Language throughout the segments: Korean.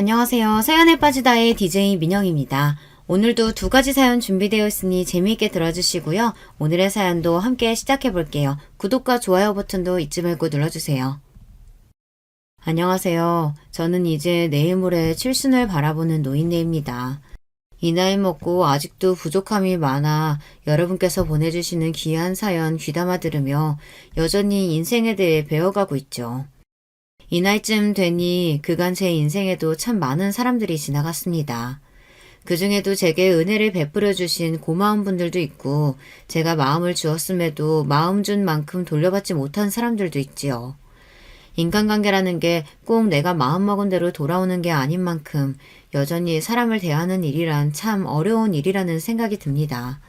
안녕하세요. 사연에 빠지다의 DJ 민영입니다. 오늘도 두 가지 사연 준비되어 있으니 재미있게 들어주시고요. 오늘의 사연도 함께 시작해 볼게요. 구독과 좋아요 버튼도 잊지 말고 눌러주세요. 안녕하세요. 저는 이제 내일 모레 칠순을 바라보는 노인네입니다. 이 나이 먹고 아직도 부족함이 많아 여러분께서 보내주시는 귀한 사연 귀담아 들으며 여전히 인생에 대해 배워가고 있죠. 이 나이쯤 되니 그간 제 인생에도 참 많은 사람들이 지나갔습니다. 그 중에도 제게 은혜를 베풀어 주신 고마운 분들도 있고 제가 마음을 주었음에도 마음 준 만큼 돌려받지 못한 사람들도 있지요. 인간관계라는 게 꼭 내가 마음먹은 대로 돌아오는 게 아닌 만큼 여전히 사람을 대하는 일이란 참 어려운 일이라는 생각이 듭니다.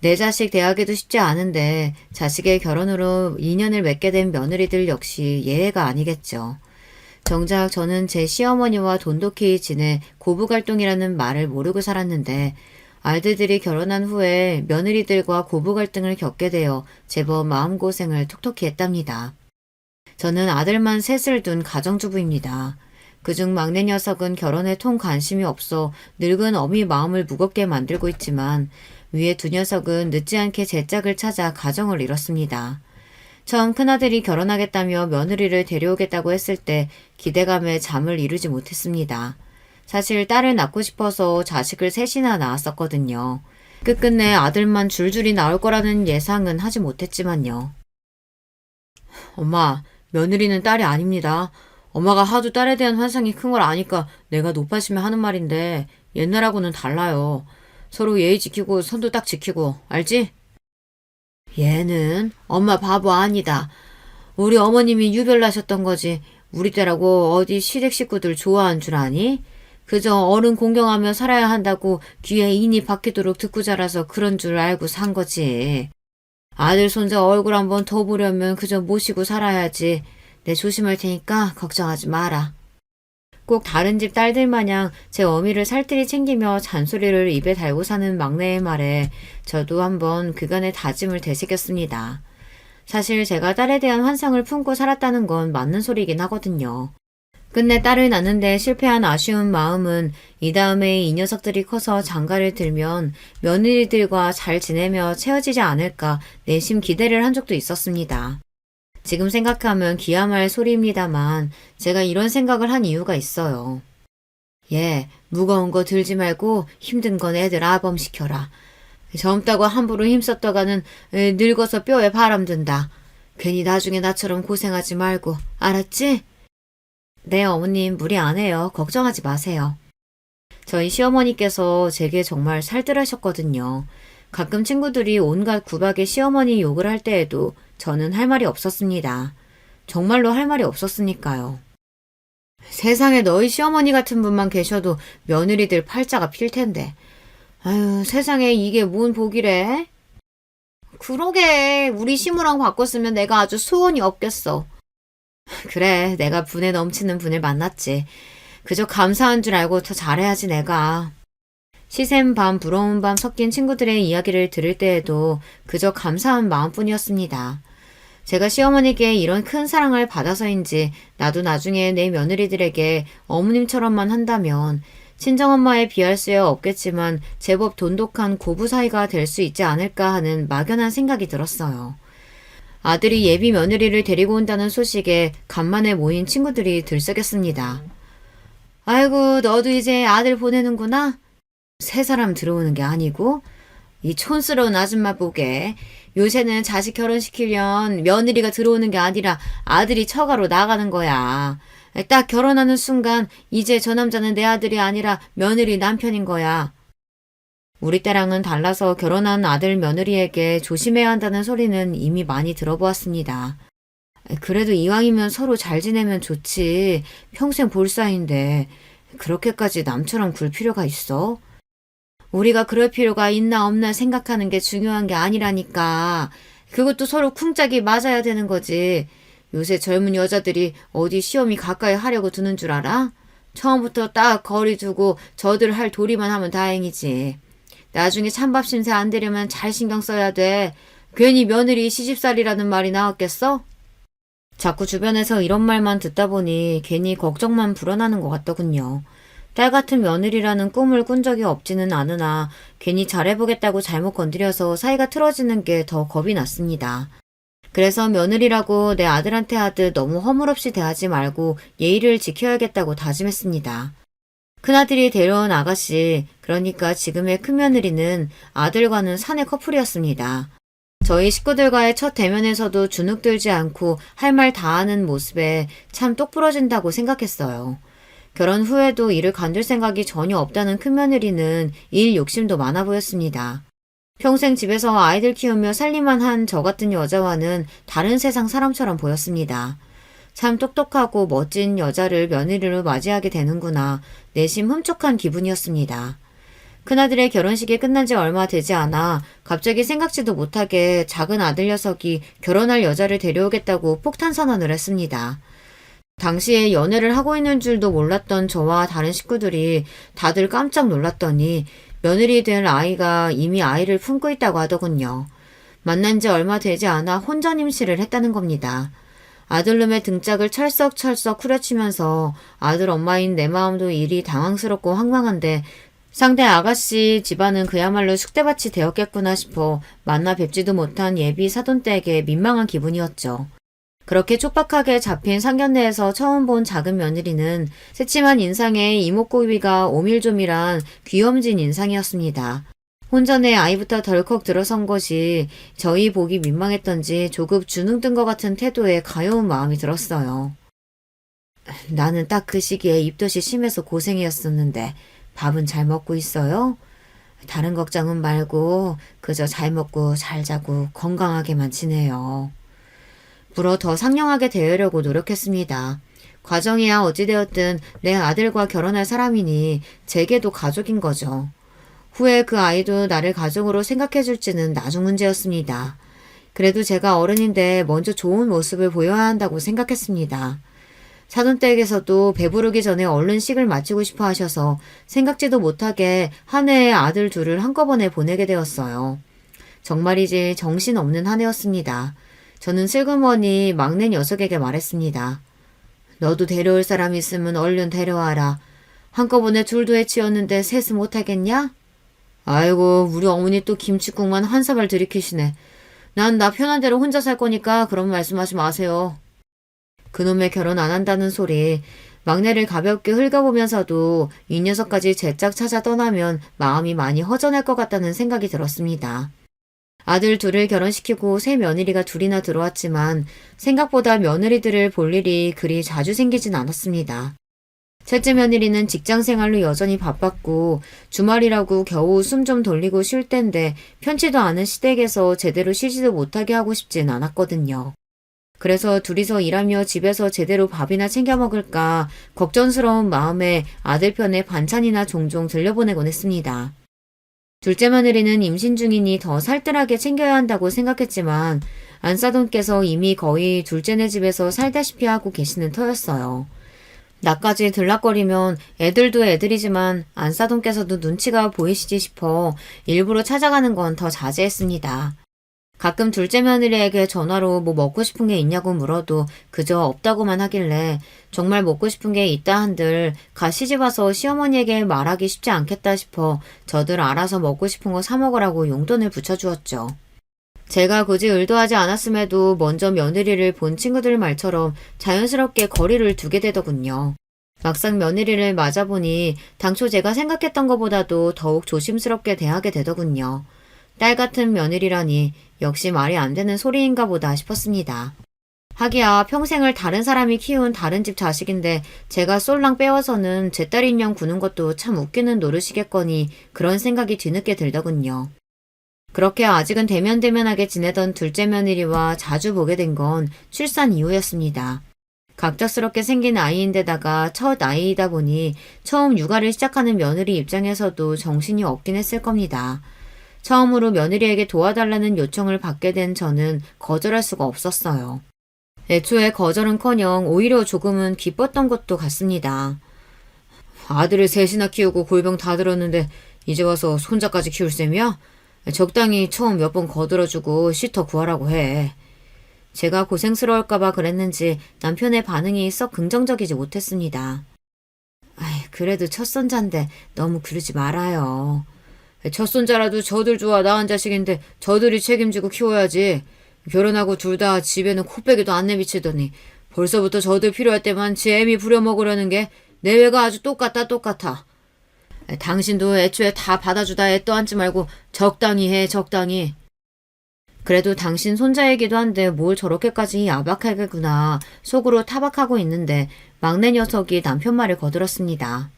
내 자식 대하기도 쉽지 않은데 자식의 결혼으로 인연을 맺게 된 며느리들 역시 예외가 아니겠죠. 정작 저는 제 시어머니와 돈독히 지내 고부갈등이라는 말을 모르고 살았는데 아들들이 결혼한 후에 며느리들과 고부갈등을 겪게 되어 제법 마음고생을 톡톡히 했답니다. 저는 아들만 셋을 둔 가정주부입니다. 그중 막내 녀석은 결혼에 통 관심이 없어 늙은 어미 마음을 무겁게 만들고 있지만 위에 두 녀석은 늦지 않게 제 짝을 찾아 가정을 이뤘습니다. 처음 큰아들이 결혼하겠다며 며느리를 데려오겠다고 했을 때 기대감에 잠을 이루지 못했습니다. 사실 딸을 낳고 싶어서 자식을 셋이나 낳았었거든요. 끝끝내 아들만 줄줄이 나올 거라는 예상은 하지 못했지만요. 엄마, 며느리는 딸이 아닙니다. 엄마가 하도 딸에 대한 환상이 큰 걸 아니까 내가 높아지면 하는 말인데 옛날하고는 달라요. 서로 예의 지키고 선도 딱 지키고, 알지? 얘는 엄마 바보 아니다. 우리 어머님이 유별나셨던 거지. 우리 때라고 어디 시댁 식구들 좋아한 줄 아니? 그저 어른 공경하며 살아야 한다고 귀에 인이 박히도록 듣고 자라서 그런 줄 알고 산 거지. 아들 손자 얼굴 한번 더 보려면 그저 모시고 살아야지. 내 조심할 테니까 걱정하지 마라. 꼭 다른 집 딸들 마냥 제 어미를 살뜰히 챙기며 잔소리를 입에 달고 사는 막내의 말에 저도 한번 그간의 다짐을 되새겼습니다. 사실 제가 딸에 대한 환상을 품고 살았다는 건 맞는 소리긴 하거든요. 끝내 딸을 낳는데 실패한 아쉬운 마음은 이 다음에 이 녀석들이 커서 장가를 들면 며느리들과 잘 지내며 채워지지 않을까 내심 기대를 한 적도 있었습니다. 지금 생각하면 기야말 소리입니다만 제가 이런 생각을 한 이유가 있어요. 얘, 무거운 거 들지 말고 힘든 건 애들 아범시켜라. 젊다고 함부로 힘썼다가는 늙어서 뼈에 바람 든다. 괜히 나중에 나처럼 고생하지 말고, 알았지? 네, 어머님 무리 안 해요. 걱정하지 마세요. 저희 시어머니께서 제게 정말 살뜰하셨거든요. 가끔 친구들이 온갖 구박에 시어머니 욕을 할 때에도 저는 할 말이 없었습니다. 정말로 할 말이 없었으니까요. 세상에 너희 시어머니 같은 분만 계셔도 며느리들 팔자가 필 텐데. 아유, 세상에 이게 뭔 복이래? 그러게, 우리 시무랑 바꿨으면 내가 아주 소원이 없겠어. 그래, 내가 분에 넘치는 분을 만났지. 그저 감사한 줄 알고 더 잘해야지 내가. 시샘 밤 부러운 밤 섞인 친구들의 이야기를 들을 때에도 그저 감사한 마음뿐이었습니다. 제가 시어머니께 이런 큰 사랑을 받아서인지 나도 나중에 내 며느리들에게 어머님처럼만 한다면 친정엄마에 비할 수야 없겠지만 제법 돈독한 고부 사이가 될 수 있지 않을까 하는 막연한 생각이 들었어요. 아들이 예비 며느리를 데리고 온다는 소식에 간만에 모인 친구들이 들썩였습니다. 아이고, 너도 이제 아들 보내는구나? 새 사람 들어오는 게 아니고? 이 촌스러운 아줌마 보게. 요새는 자식 결혼시키려면 며느리가 들어오는 게 아니라 아들이 처가로 나가는 거야. 딱 결혼하는 순간 이제 저 남자는 내 아들이 아니라 며느리 남편인 거야. 우리 때랑은 달라서 결혼한 아들 며느리에게 조심해야 한다는 소리는 이미 많이 들어보았습니다. 그래도 이왕이면 서로 잘 지내면 좋지. 평생 볼 사이인데 그렇게까지 남처럼 굴 필요가 있어? 우리가 그럴 필요가 있나 없나 생각하는 게 중요한 게 아니라니까. 그것도 서로 쿵짝이 맞아야 되는 거지. 요새 젊은 여자들이 어디 시험이 가까이 하려고 드는 줄 알아? 처음부터 딱 거리 두고 저들 할 도리만 하면 다행이지. 나중에 찬밥 신세 안 되려면 잘 신경 써야 돼. 괜히 며느리 시집살이라는 말이 나왔겠어? 자꾸 주변에서 이런 말만 듣다 보니 괜히 걱정만 불어나는 것 같더군요. 딸 같은 며느리라는 꿈을 꾼 적이 없지는 않으나 괜히 잘해보겠다고 잘못 건드려서 사이가 틀어지는 게 더 겁이 났습니다. 그래서 며느리라고 내 아들한테 하듯 너무 허물없이 대하지 말고 예의를 지켜야겠다고 다짐했습니다. 큰아들이 데려온 아가씨, 그러니까 지금의 큰며느리는 아들과는 사내 커플이었습니다. 저희 식구들과의 첫 대면에서도 주눅들지 않고 할 말 다 하는 모습에 참 똑부러진다고 생각했어요. 결혼 후에도 일을 관둘 생각이 전혀 없다는 큰며느리는 일 욕심도 많아 보였습니다. 평생 집에서 아이들 키우며 살림만 한 저 같은 여자와는 다른 세상 사람처럼 보였습니다. 참 똑똑하고 멋진 여자를 며느리로 맞이하게 되는구나 내심 흠촉한 기분이었습니다. 큰아들의 결혼식이 끝난 지 얼마 되지 않아 갑자기 생각지도 못하게 작은 아들 녀석이 결혼할 여자를 데려오겠다고 폭탄 선언을 했습니다. 당시에 연애를 하고 있는 줄도 몰랐던 저와 다른 식구들이 다들 깜짝 놀랐더니 며느리 될 아이가 이미 아이를 품고 있다고 하더군요. 만난 지 얼마 되지 않아 혼전 임신을 했다는 겁니다. 아들놈의 등짝을 철썩철썩 후려치면서 아들 엄마인 내 마음도 이리 당황스럽고 황망한데 상대 아가씨 집안은 그야말로 쑥대밭이 되었겠구나 싶어 만나 뵙지도 못한 예비 사돈댁에 민망한 기분이었죠. 그렇게 촉박하게 잡힌 상견례에서 처음 본 작은 며느리는 새침한 인상에 이목구비가 오밀조밀한 귀염진 인상이었습니다. 혼전에 아이부터 덜컥 들어선 것이 저희 보기 민망했던지 조금 주눅든 것 같은 태도에 가여운 마음이 들었어요. 나는 딱 그 시기에 입덧이 심해서 고생이었었는데 밥은 잘 먹고 있어요? 다른 걱정은 말고 그저 잘 먹고 잘 자고 건강하게만 지내요. 물어 더 상냥하게 대하려고 노력했습니다. 과정이야 어찌되었든 내 아들과 결혼할 사람이니 제게도 가족인 거죠. 후에 그 아이도 나를 가족으로 생각해줄지는 나중 문제였습니다. 그래도 제가 어른인데 먼저 좋은 모습을 보여야 한다고 생각했습니다. 사돈댁에서도 배부르기 전에 얼른 식을 마치고 싶어 하셔서 생각지도 못하게 한 해의 아들 둘을 한꺼번에 보내게 되었어요. 정말이지 정신없는 한 해였습니다. 저는 슬그머니 막내 녀석에게 말했습니다. 너도 데려올 사람 있으면 얼른 데려와라. 한꺼번에 둘도 해치웠는데 셋은 못하겠냐? 아이고 우리 어머니 또 김치국만 한 사발 들이키시네. 난 나 편한 대로 혼자 살 거니까 그런 말씀하지 마세요. 그놈의 결혼 안 한다는 소리, 막내를 가볍게 흙어보면서도 이 녀석까지 제짝 찾아 떠나면 마음이 많이 허전할 것 같다는 생각이 들었습니다. 아들 둘을 결혼시키고 새 며느리가 둘이나 들어왔지만 생각보다 며느리들을 볼 일이 그리 자주 생기진 않았습니다. 셋째 며느리는 직장생활로 여전히 바빴고 주말이라고 겨우 숨 좀 돌리고 쉴 땐데 편치도 않은 시댁에서 제대로 쉬지도 못하게 하고 싶진 않았거든요. 그래서 둘이서 일하며 집에서 제대로 밥이나 챙겨 먹을까 걱정스러운 마음에 아들 편에 반찬이나 종종 들려보내곤 했습니다. 둘째 며느리는 임신 중이니 더 살뜰하게 챙겨야 한다고 생각했지만 안사돈께서 이미 거의 둘째네 집에서 살다시피 하고 계시는 터였어요. 나까지 들락거리면 애들도 애들이지만 안사돈께서도 눈치가 보이시지 싶어 일부러 찾아가는 건 더 자제했습니다. 가끔 둘째 며느리에게 전화로 뭐 먹고 싶은 게 있냐고 물어도 그저 없다고만 하길래 정말 먹고 싶은 게 있다 한들 가 시집와서 시어머니에게 말하기 쉽지 않겠다 싶어 저들 알아서 먹고 싶은 거 사 먹으라고 용돈을 붙여주었죠. 제가 굳이 의도하지 않았음에도 먼저 며느리를 본 친구들 말처럼 자연스럽게 거리를 두게 되더군요. 막상 며느리를 맞아보니 당초 제가 생각했던 것보다도 더욱 조심스럽게 대하게 되더군요. 딸 같은 며느리라니 역시 말이 안 되는 소리인가 보다 싶었습니다. 하기야 평생을 다른 사람이 키운 다른 집 자식인데 제가 쏠랑 빼와서는 제 딸 인형 구는 것도 참 웃기는 노릇이겠거니 그런 생각이 뒤늦게 들더군요. 그렇게 아직은 대면대면하게 지내던 둘째 며느리와 자주 보게 된 건 출산 이후였습니다. 갑작스럽게 생긴 아이인데다가 첫 아이이다 보니 처음 육아를 시작하는 며느리 입장에서도 정신이 없긴 했을 겁니다. 처음으로 며느리에게 도와달라는 요청을 받게 된 저는 거절할 수가 없었어요. 애초에 거절은커녕 오히려 조금은 기뻤던 것도 같습니다. 아들을 셋이나 키우고 골병 다 들었는데 이제 와서 손자까지 키울 셈이야? 적당히 처음 몇 번 거들어주고 씻어 구하라고 해. 제가 고생스러울까봐 그랬는지 남편의 반응이 썩 긍정적이지 못했습니다. 아이, 그래도 첫 손자인데 너무 그러지 말아요. 첫 손자라도 저들 좋아 낳은 자식인데 저들이 책임지고 키워야지. 결혼하고 둘 다 집에는 코빼기도 안 내비치더니 벌써부터 저들 필요할 때만 지 애미 부려먹으려는 게 내외가 아주 똑같아. 당신도 애초에 다 받아주다 애 떠안지 말고 적당히 해, 적당히. 그래도 당신 손자이기도 한데 뭘 저렇게까지 야박하게구나 속으로 타박하고 있는데 막내 녀석이 남편 말을 거들었습니다.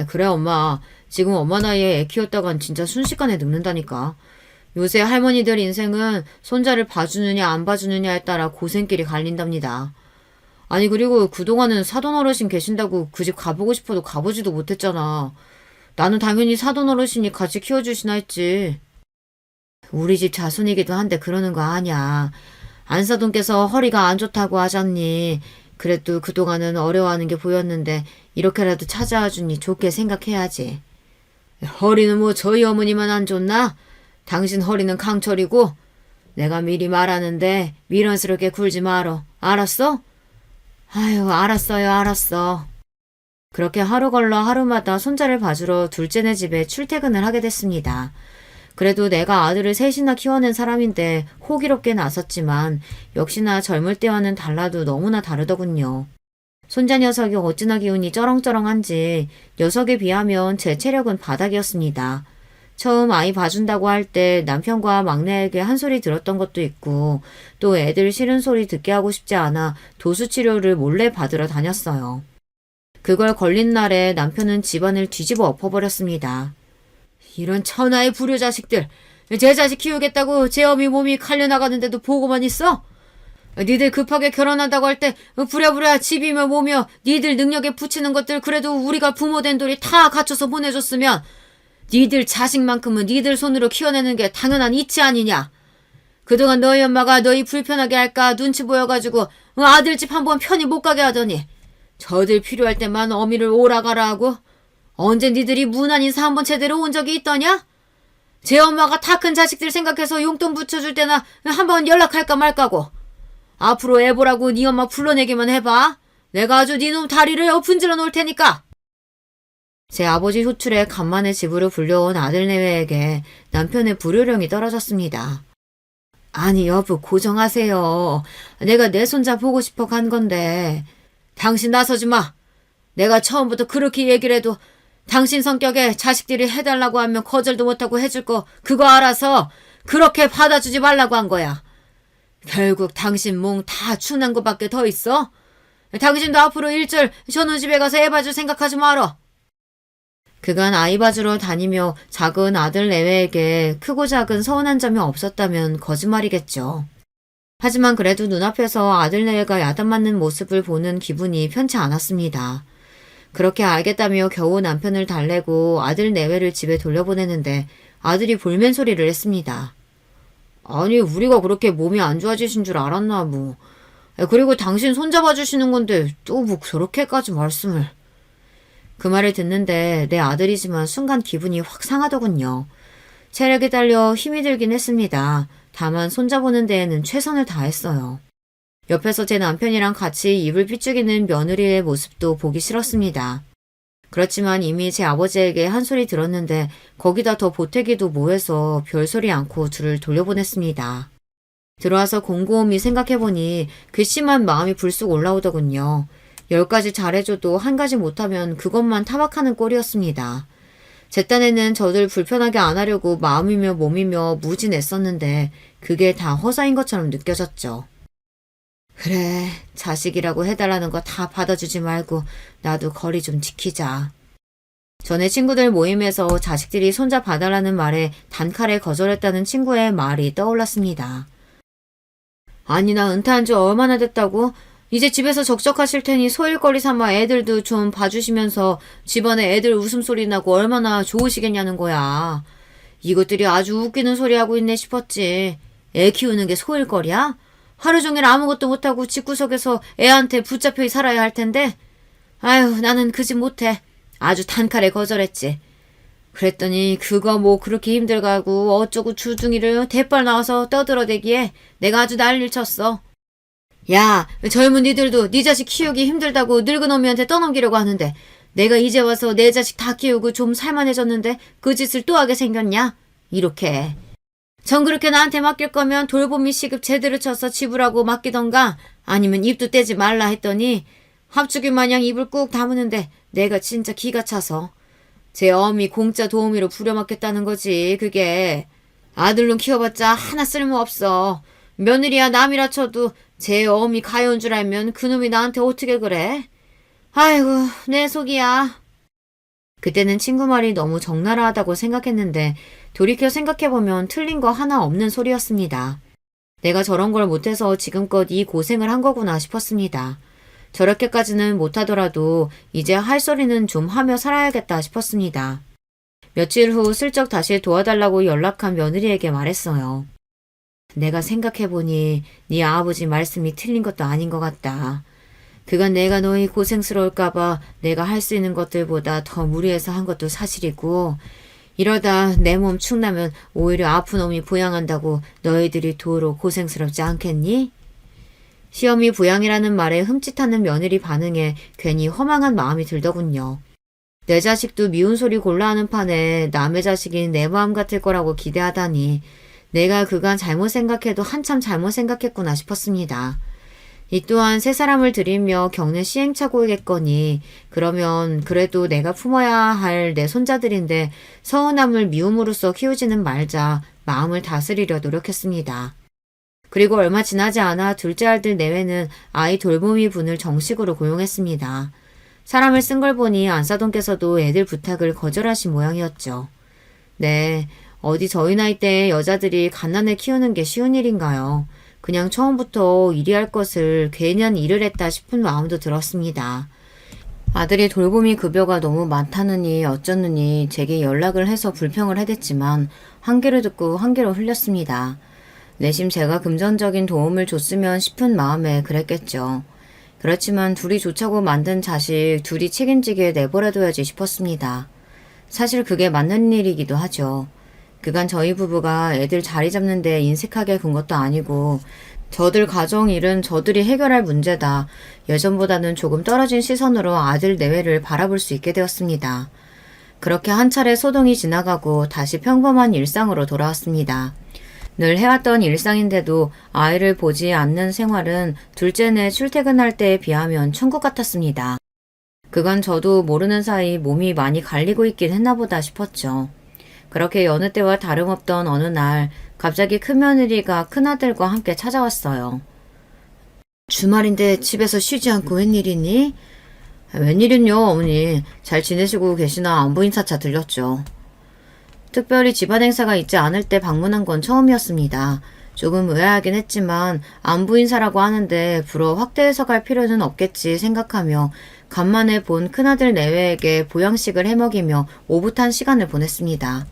그래 엄마, 지금 엄마 나이에 애 키웠다간 진짜 순식간에 늙는다니까. 요새 할머니들 인생은 손자를 봐주느냐 안 봐주느냐에 따라 고생길이 갈린답니다. 아니 그리고 그동안은 사돈 어르신 계신다고 그 집 가보고 싶어도 가보지도 못했잖아. 나는 당연히 사돈 어르신이 같이 키워주시나 했지. 우리 집 자손이기도 한데 그러는 거 아냐. 안사돈께서 허리가 안 좋다고 하잖니. 그래도 그동안은 어려워하는 게 보였는데 이렇게라도 찾아와 주니 좋게 생각해야지. 허리는 뭐 저희 어머니만 안 좋나? 당신 허리는 강철이고 내가 미리 말하는데 미련스럽게 굴지 말어. 알았어? 아유, 알았어. 그렇게 하루 걸러 하루마다 손자를 봐주러 둘째네 집에 출퇴근을 하게 됐습니다. 그래도 내가 아들을 셋이나 키워낸 사람인데 호기롭게 나섰지만 역시나 젊을 때와는 달라도 너무나 다르더군요. 손자 녀석이 어찌나 기운이 쩌렁쩌렁한지 녀석에 비하면 제 체력은 바닥이었습니다. 처음 아이 봐준다고 할 때 남편과 막내에게 한 소리 들었던 것도 있고 또 애들 싫은 소리 듣게 하고 싶지 않아 도수치료를 몰래 받으러 다녔어요. 그걸 걸린 날에 남편은 집안을 뒤집어 엎어버렸습니다. 이런 천하의 불효자식들, 제 자식 키우겠다고 제 어미 몸이 칼려나가는데도 보고만 있어? 니들 급하게 결혼한다고 할 때 부랴부랴 집이며 뭐며 니들 능력에 붙이는 것들 그래도 우리가 부모 된 돌이 다 갖춰서 보내줬으면 니들 자식만큼은 니들 손으로 키워내는 게 당연한 이치 아니냐. 그동안 너희 엄마가 너희 불편하게 할까 눈치 보여가지고 아들 집 한번 편히 못 가게 하더니 저들 필요할 때만 어미를 오라가라 하고 언제 니들이 무난 인사 한번 제대로 온 적이 있더냐? 제 엄마가 다 큰 자식들 생각해서 용돈 붙여줄 때나 한번 연락할까 말까고. 앞으로 애 보라고 네 엄마 불러내기만 해봐. 내가 아주 네 놈 다리를 엎은질러 놓을 테니까. 제 아버지 호출에 간만에 집으로 불려온 아들 내외에게 남편의 불효령이 떨어졌습니다. 아니 여보 고정하세요. 내가 내 손자 보고 싶어 간 건데. 당신 나서지 마. 내가 처음부터 그렇게 얘기를 해도 당신 성격에 자식들이 해달라고 하면 거절도 못하고 해줄 거 그거 알아서 그렇게 받아주지 말라고 한 거야. 결국 당신 몽 다 충난 거밖에 더 있어? 당신도 앞으로 일절 전우집에 가서 애 봐줄 생각하지 말어. 그간 아이 봐주러 다니며 작은 아들 내외에게 크고 작은 서운한 점이 없었다면 거짓말이겠죠. 하지만 그래도 눈앞에서 아들 내외가 야단 맞는 모습을 보는 기분이 편치 않았습니다. 그렇게 알겠다며 겨우 남편을 달래고 아들 내외를 집에 돌려보내는데 아들이 볼멘 소리를 했습니다. 아니 우리가 그렇게 몸이 안 좋아지신 줄 알았나 뭐. 그리고 당신 손잡아 주시는 건데 또 뭐 그렇게까지 말씀을. 그 말을 듣는데 내 아들이지만 순간 기분이 확 상하더군요. 체력이 딸려 힘이 들긴 했습니다. 다만 손잡보는 데에는 최선을 다했어요. 옆에서 제 남편이랑 같이 입을 삐죽이는 며느리의 모습도 보기 싫었습니다. 그렇지만 이미 제 아버지에게 한 소리 들었는데 거기다 더 보태기도 뭐해서 별소리 않고 둘을 돌려보냈습니다. 들어와서 곰곰이 생각해보니 괘씸한 마음이 불쑥 올라오더군요. 10가지 잘해줘도 한 가지 못하면 그것만 타박하는 꼴이었습니다. 제 딴에는 저들 불편하게 안 하려고 마음이며 몸이며 무지 냈었는데 그게 다 허사인 것처럼 느껴졌죠. 그래, 자식이라고 해달라는 거 다 받아주지 말고 나도 거리 좀 지키자. 전에 친구들 모임에서 자식들이 손자 봐달라는 말에 단칼에 거절했다는 친구의 말이 떠올랐습니다. 아니 나 은퇴한 지 얼마나 됐다고? 이제 집에서 적적하실 테니 소일거리 삼아 애들도 좀 봐주시면서 집안에 애들 웃음소리 나고 얼마나 좋으시겠냐는 거야. 이것들이 아주 웃기는 소리 하고 있네 싶었지. 애 키우는 게 소일거리야? 하루 종일 아무것도 못하고 집구석에서 애한테 붙잡혀 살아야 할 텐데. 아유 나는 그 집 못해. 아주 단칼에 거절했지. 그랬더니 그거 뭐 그렇게 힘들가고 어쩌고 주둥이를 대빨 나와서 떠들어대기에 내가 아주 난리를 쳤어. 야, 젊은 니들도 네 자식 키우기 힘들다고 늙은 어미한테 떠넘기려고 하는데 내가 이제 와서 내 자식 다 키우고 좀 살만해졌는데 그 짓을 또 하게 생겼냐? 이렇게. 전 그렇게 나한테 맡길 거면 돌보미 시급 제대로 쳐서 지불하고 맡기던가 아니면 입도 떼지 말라 했더니 합죽이 마냥 입을 꾹 다무는데 내가 진짜 기가 차서 제 어미 공짜 도우미로 부려먹겠다는 거지 그게. 아들로 키워봤자 하나 쓸모없어. 며느리야 남이라 쳐도 제 어미 가여운 줄 알면 그놈이 나한테 어떻게 그래? 아이고 내 속이야. 그때는 친구 말이 너무 적나라하다고 생각했는데 돌이켜 생각해보면 틀린 거 하나 없는 소리였습니다. 내가 저런 걸 못해서 지금껏 이 고생을 한 거구나 싶었습니다. 저렇게까지는 못하더라도 이제 할 소리는 좀 하며 살아야겠다 싶었습니다. 며칠 후 슬쩍 다시 도와달라고 연락한 며느리에게 말했어요. 내가 생각해보니 네 아버지 말씀이 틀린 것도 아닌 것 같다. 그간 내가 너희 고생스러울까봐 내가 할 수 있는 것들보다 더 무리해서 한 것도 사실이고 이러다 내 몸 축나면 오히려 아픈 놈이 부양한다고 너희들이 도로 고생스럽지 않겠니? 시어미 부양이라는 말에 흠칫하는 며느리 반응에 괜히 허망한 마음이 들더군요. 내 자식도 미운 소리 골라 하는 판에 남의 자식이 내 마음 같을 거라고 기대하다니 내가 그간 잘못 생각해도 한참 잘못 생각했구나 싶었습니다. 이 또한 세 사람을 들이며 겪는 시행착오겠거니 그러면 그래도 내가 품어야 할 내 손자들인데 서운함을 미움으로써 키우지는 말자 마음을 다스리려 노력했습니다. 그리고 얼마 지나지 않아 둘째 아들 내외는 아이 돌보미 분을 정식으로 고용했습니다. 사람을 쓴 걸 보니 안사돈께서도 애들 부탁을 거절하신 모양이었죠. 네, 어디 저희 나이 때의 여자들이 갓난을 키우는 게 쉬운 일인가요? 그냥 처음부터 일이 할 것을 괜한 일을 했다 싶은 마음도 들었습니다. 아들이 돌보미 급여가 너무 많다느니 어쩌느니 제게 연락을 해서 불평을 해댔지만 한 귀로 듣고 한 귀로 흘렸습니다. 내심 제가 금전적인 도움을 줬으면 싶은 마음에 그랬겠죠. 그렇지만 둘이 좋자고 만든 자식 둘이 책임지게 내버려둬야지 싶었습니다. 사실 그게 맞는 일이기도 하죠. 그간 저희 부부가 애들 자리 잡는 데 인색하게 군 것도 아니고 저들 가정 일은 저들이 해결할 문제다. 예전보다는 조금 떨어진 시선으로 아들 내외를 바라볼 수 있게 되었습니다. 그렇게 한 차례 소동이 지나가고 다시 평범한 일상으로 돌아왔습니다. 늘 해왔던 일상인데도 아이를 보지 않는 생활은 둘째네 출퇴근할 때에 비하면 천국 같았습니다. 그간 저도 모르는 사이 몸이 많이 갈리고 있긴 했나 보다 싶었죠. 그렇게 여느 때와 다름없던 어느 날 갑자기 큰며느리가 큰아들과 함께 찾아왔어요. 주말인데 집에서 쉬지 않고 웬일이니? 웬일은요 어머니. 잘 지내시고 계시나 안부 인사차 들렸죠. 특별히 집안 행사가 있지 않을 때 방문한 건 처음이었습니다. 조금 의아하긴 했지만 안부 인사라고 하는데 불어 확대해서 갈 필요는 없겠지 생각하며 간만에 본 큰아들 내외에게 보양식을 해먹이며 오붓한 시간을 보냈습니다.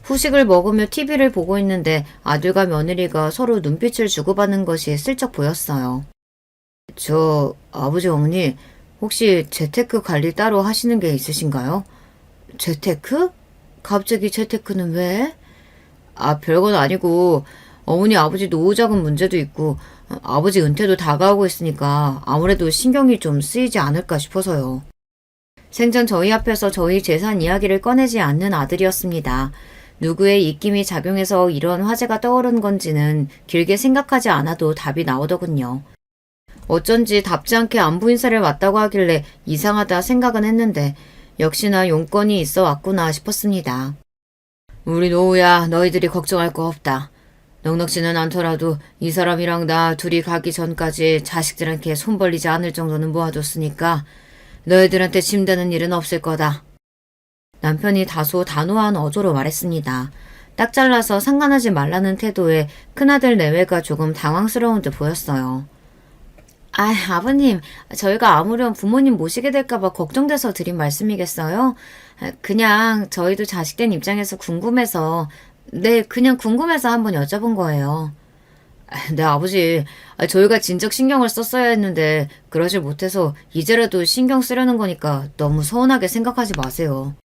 후식을 먹으며 TV를 보고 있는데 아들과 며느리가 서로 눈빛을 주고받는 것이 슬쩍 보였어요. 저 아버지 어머니 혹시 재테크 관리 따로 하시는 게 있으신가요? 재테크? 갑자기 재테크는 왜? 별건 아니고 어머니 아버지 노후자금 문제도 있고 아버지 은퇴도 다가오고 있으니까 아무래도 신경이 좀 쓰이지 않을까 싶어서요. 생전 저희 앞에서 저희 재산 이야기를 꺼내지 않는 아들이었습니다. 누구의 입김이 작용해서 이런 화제가 떠오른 건지는 길게 생각하지 않아도 답이 나오더군요. 어쩐지 답지 않게 안부 인사를 왔다고 하길래 이상하다 생각은 했는데 역시나 용건이 있어 왔구나 싶었습니다. 우리 노우야 너희들이 걱정할 거 없다. 넉넉지는 않더라도 이 사람이랑 나 둘이 가기 전까지 자식들한테 손 벌리지 않을 정도는 모아뒀으니까 너희들한테 짐되는 일은 없을 거다. 남편이 다소 단호한 어조로 말했습니다. 딱 잘라서 상관하지 말라는 태도에 큰아들 내외가 조금 당황스러운 듯 보였어요. 아버님, 저희가 아무렴 부모님 모시게 될까봐 걱정돼서 드린 말씀이겠어요? 그냥 저희도 자식된 입장에서 궁금해서, 네, 그냥 궁금해서 한번 여쭤본 거예요. 네, 아버지, 저희가 진작 신경을 썼어야 했는데 그러질 못해서 이제라도 신경 쓰려는 거니까 너무 서운하게 생각하지 마세요.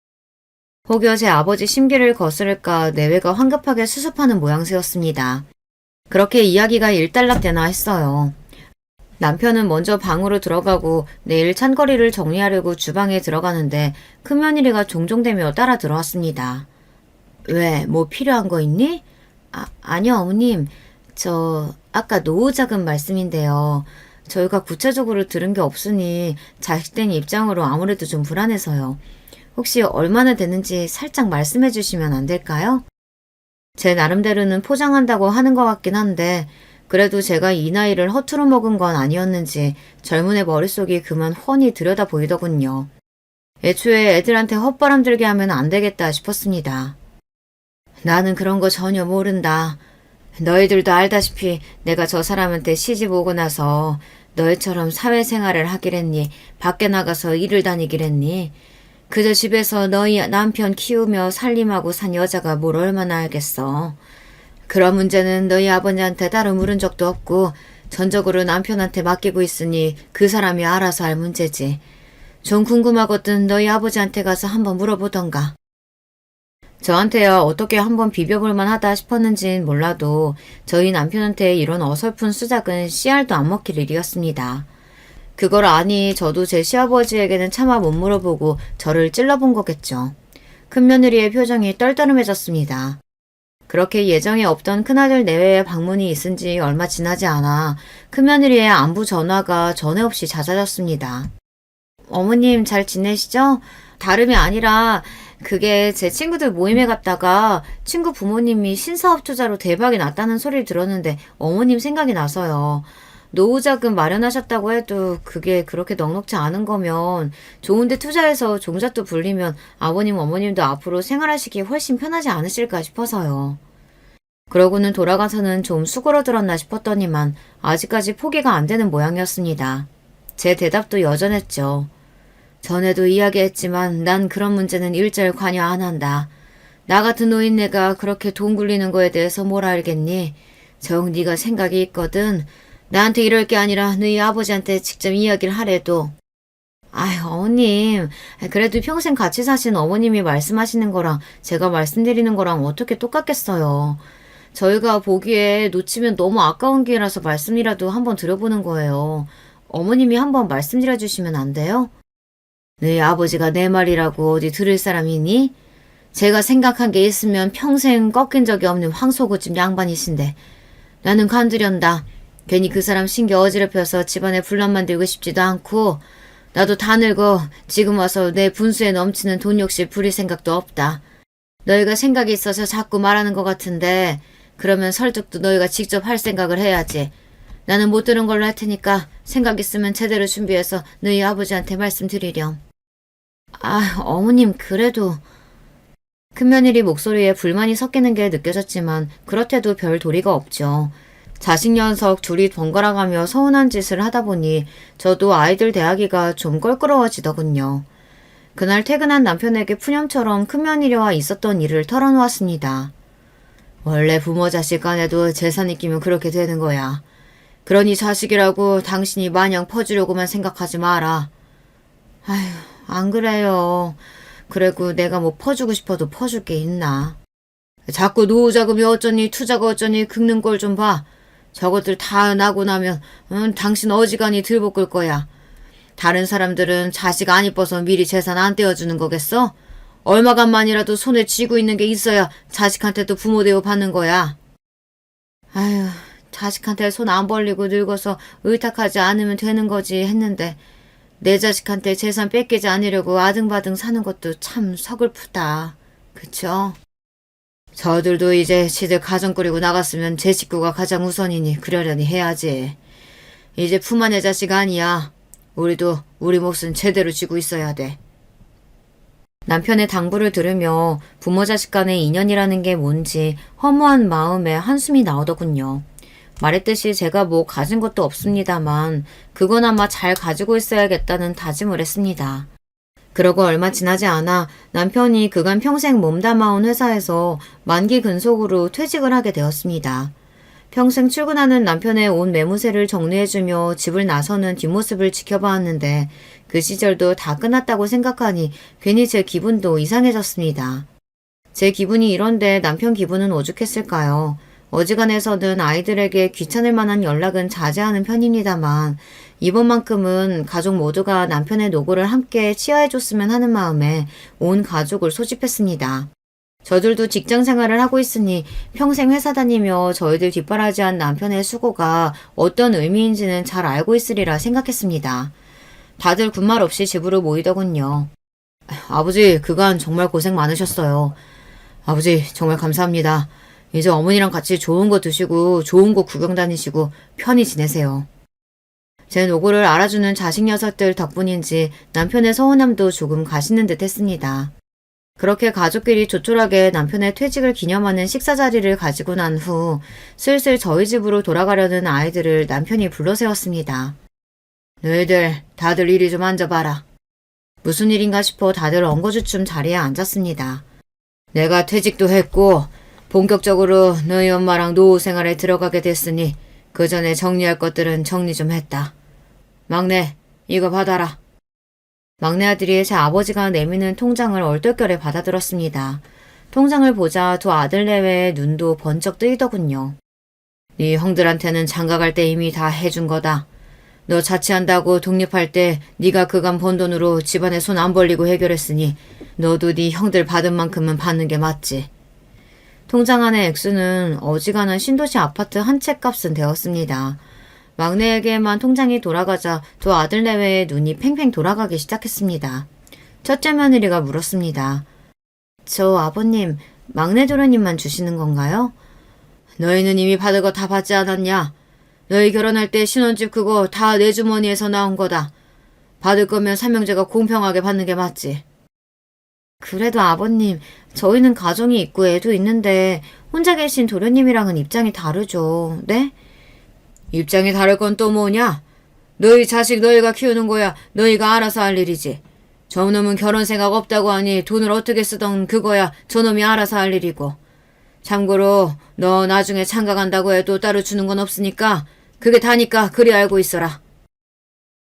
혹여 제 아버지 심기를 거스를까 내외가 황급하게 수습하는 모양새였습니다. 그렇게 이야기가 일단락되나 했어요. 남편은 먼저 방으로 들어가고 내일 찬거리를 정리하려고 주방에 들어가는데 큰며느리가 종종대며 따라 들어왔습니다. 왜, 뭐 필요한 거 있니? 아니요, 어머님. 아까 노후자금 말씀인데요. 저희가 구체적으로 들은 게 없으니 자식된 입장으로 아무래도 좀 불안해서요. 혹시 얼마나 되는지 살짝 말씀해 주시면 안 될까요? 제 나름대로는 포장한다고 하는 것 같긴 한데 그래도 제가 이 나이를 허투루 먹은 건 아니었는지 젊은 애 머릿속이 그만 훤히 들여다 보이더군요. 애초에 애들한테 헛바람 들게 하면 안 되겠다 싶었습니다. 나는 그런 거 전혀 모른다. 너희들도 알다시피 내가 저 사람한테 시집 오고 나서 너희처럼 사회생활을 하기랬니? 밖에 나가서 일을 다니기랬니? 그저 집에서 너희 남편 키우며 살림하고 산 여자가 뭘 얼마나 알겠어. 그런 문제는 너희 아버지한테 따로 물은 적도 없고 전적으로 남편한테 맡기고 있으니 그 사람이 알아서 할 문제지. 좀 궁금하거든 너희 아버지한테 가서 한번 물어보던가. 저한테야 어떻게 한번 비벼볼만 하다 싶었는진 몰라도 저희 남편한테 이런 어설픈 수작은 씨알도 안 먹힐 일이었습니다. 그걸 아니 저도 제 시아버지에게는 차마 못 물어보고 저를 찔러본 거겠죠. 큰며느리의 표정이 떨떠름해졌습니다. 그렇게 예정에 없던 큰아들 내외의 방문이 있은 지 얼마 지나지 않아 큰며느리의 안부 전화가 전에 없이 잦아졌습니다. 어머님 잘 지내시죠? 다름이 아니라 그게 제 친구들 모임에 갔다가 친구 부모님이 신사업 투자로 대박이 났다는 소리를 들었는데 어머님 생각이 나서요. 노후자금 마련하셨다고 해도 그게 그렇게 넉넉지 않은 거면 좋은데 투자해서 종잣도 불리면 아버님 어머님도 앞으로 생활하시기 훨씬 편하지 않으실까 싶어서요. 그러고는 돌아가서는 좀 수그러들었나 싶었더니만 아직까지 포기가 안 되는 모양이었습니다. 제 대답도 여전했죠. 전에도 이야기했지만 난 그런 문제는 일절 관여 안 한다. 나 같은 노인네가 그렇게 돈 굴리는 거에 대해서 뭘 알겠니? 정 네가 생각이 있거든. 나한테 이럴 게 아니라 너희 아버지한테 직접 이야기를 하래도. 아유 어머님 그래도 평생 같이 사신 어머님이 말씀하시는 거랑 제가 말씀드리는 거랑 어떻게 똑같겠어요. 저희가 보기에 놓치면 너무 아까운 기회라서 말씀이라도 한번 드려보는 거예요. 어머님이 한번 말씀드려 주시면 안 돼요? 너희 아버지가 내 말이라고 어디 들을 사람이니? 제가 생각한 게 있으면 평생 꺾인 적이 없는 황소고집 양반이신데 나는 간두련다. 괜히 그 사람 신경 어지럽혀서 집안에 분란 만들고 싶지도 않고 나도 다 늙어 지금 와서 내 분수에 넘치는 돈 욕심 부릴 생각도 없다. 너희가 생각이 있어서 자꾸 말하는 것 같은데 그러면 설득도 너희가 직접 할 생각을 해야지. 나는 못 들은 걸로 할 테니까 생각 있으면 제대로 준비해서 너희 아버지한테 말씀드리렴. 어머님 그래도... 큰며느리 목소리에 불만이 섞이는 게 느껴졌지만 그렇대도 별 도리가 없죠. 자식 녀석 둘이 번갈아가며 서운한 짓을 하다 보니 저도 아이들 대하기가 좀 껄끄러워지더군요. 그날 퇴근한 남편에게 푸념처럼 큰며느리와 있었던 일을 털어놓았습니다. 원래 부모 자식 간에도 재산이 끼면 그렇게 되는 거야. 그러니 자식이라고 당신이 마냥 퍼주려고만 생각하지 마라. 아휴, 안 그래요. 그래고 내가 뭐 퍼주고 싶어도 퍼줄 게 있나. 자꾸 노후자금이 어쩌니 투자가 어쩌니 긁는 걸 좀 봐. 저것들 다 나고 나면 당신 어지간히 들볶을 거야. 다른 사람들은 자식 안 이뻐서 미리 재산 안 떼어주는 거겠어? 얼마간만이라도 손에 쥐고 있는 게 있어야 자식한테도 부모 대우 받는 거야. 아휴, 자식한테 손 안 벌리고 늙어서 의탁하지 않으면 되는 거지 했는데 내 자식한테 재산 뺏기지 않으려고 아등바등 사는 것도 참 서글프다. 그쵸? 저들도 이제 지들 가정 꾸리고 나갔으면 제 식구가 가장 우선이니 그러려니 해야지. 이제 품 안의 자식 아니야. 우리도 우리 몫은 제대로 쥐고 있어야 돼. 남편의 당부를 들으며 부모 자식 간의 인연이라는 게 뭔지 허무한 마음에 한숨이 나오더군요. 말했듯이 제가 뭐 가진 것도 없습니다만 그거나마 잘 가지고 있어야겠다는 다짐을 했습니다. 그러고 얼마 지나지 않아 남편이 그간 평생 몸담아온 회사에서 만기 근속으로 퇴직을 하게 되었습니다. 평생 출근하는 남편의 옷 매무새를 정리해주며 집을 나서는 뒷모습을 지켜봐왔는데 그 시절도 다 끝났다고 생각하니 괜히 제 기분도 이상해졌습니다. 제 기분이 이런데 남편 기분은 오죽했을까요? 어지간해서는 아이들에게 귀찮을 만한 연락은 자제하는 편입니다만 이번만큼은 가족 모두가 남편의 노고를 함께 치하해줬으면 하는 마음에 온 가족을 소집했습니다. 저들도 직장 생활을 하고 있으니 평생 회사 다니며 저희들 뒷바라지한 남편의 수고가 어떤 의미인지는 잘 알고 있으리라 생각했습니다. 다들 군말 없이 집으로 모이더군요. 아버지, 그간 정말 고생 많으셨어요. 아버지, 정말 감사합니다. 이제 어머니랑 같이 좋은 거 드시고 좋은 곳 구경 다니시고 편히 지내세요. 제 노고를 알아주는 자식 녀석들 덕분인지 남편의 서운함도 조금 가시는 듯 했습니다. 그렇게 가족끼리 조촐하게 남편의 퇴직을 기념하는 식사 자리를 가지고 난 후 슬슬 저희 집으로 돌아가려는 아이들을 남편이 불러세웠습니다. 너희들 다들 이리 좀 앉아봐라. 무슨 일인가 싶어 다들 엉거주춤 자리에 앉았습니다. 내가 퇴직도 했고 본격적으로 너희 엄마랑 노후 생활에 들어가게 됐으니 그 전에 정리할 것들은 정리 좀 했다. 막내, 이거 받아라. 막내 아들이 제 아버지가 내미는 통장을 얼떨결에 받아들었습니다. 통장을 보자 두 아들 내외의 눈도 번쩍 뜨이더군요. 네 형들한테는 장가갈 때 이미 다 해준 거다. 너 자취한다고 독립할 때 네가 그간 번 돈으로 집안에 손 안 벌리고 해결했으니 너도 네 형들 받은 만큼은 받는 게 맞지. 통장 안의 액수는 어지간한 신도시 아파트 한 채 값은 되었습니다. 막내에게만 통장이 돌아가자 두 아들 내외의 눈이 팽팽 돌아가기 시작했습니다. 첫째 며느리가 물었습니다. 저 아버님, 막내 도련님만 주시는 건가요? 너희는 이미 받은 거 다 받지 않았냐? 너희 결혼할 때 신혼집 그거 다 내 주머니에서 나온 거다. 받을 거면 삼형제가 공평하게 받는 게 맞지. 그래도 아버님, 저희는 가정이 있고 애도 있는데 혼자 계신 도련님이랑은 입장이 다르죠. 네? 입장이 다를 건 또 뭐냐? 너희 자식 너희가 키우는 거야. 너희가 알아서 할 일이지. 저놈은 결혼 생각 없다고 하니 돈을 어떻게 쓰던 그거야 저놈이 알아서 할 일이고. 참고로 너 나중에 장가 간다고 해도 따로 주는 건 없으니까 그게 다니까 그리 알고 있어라.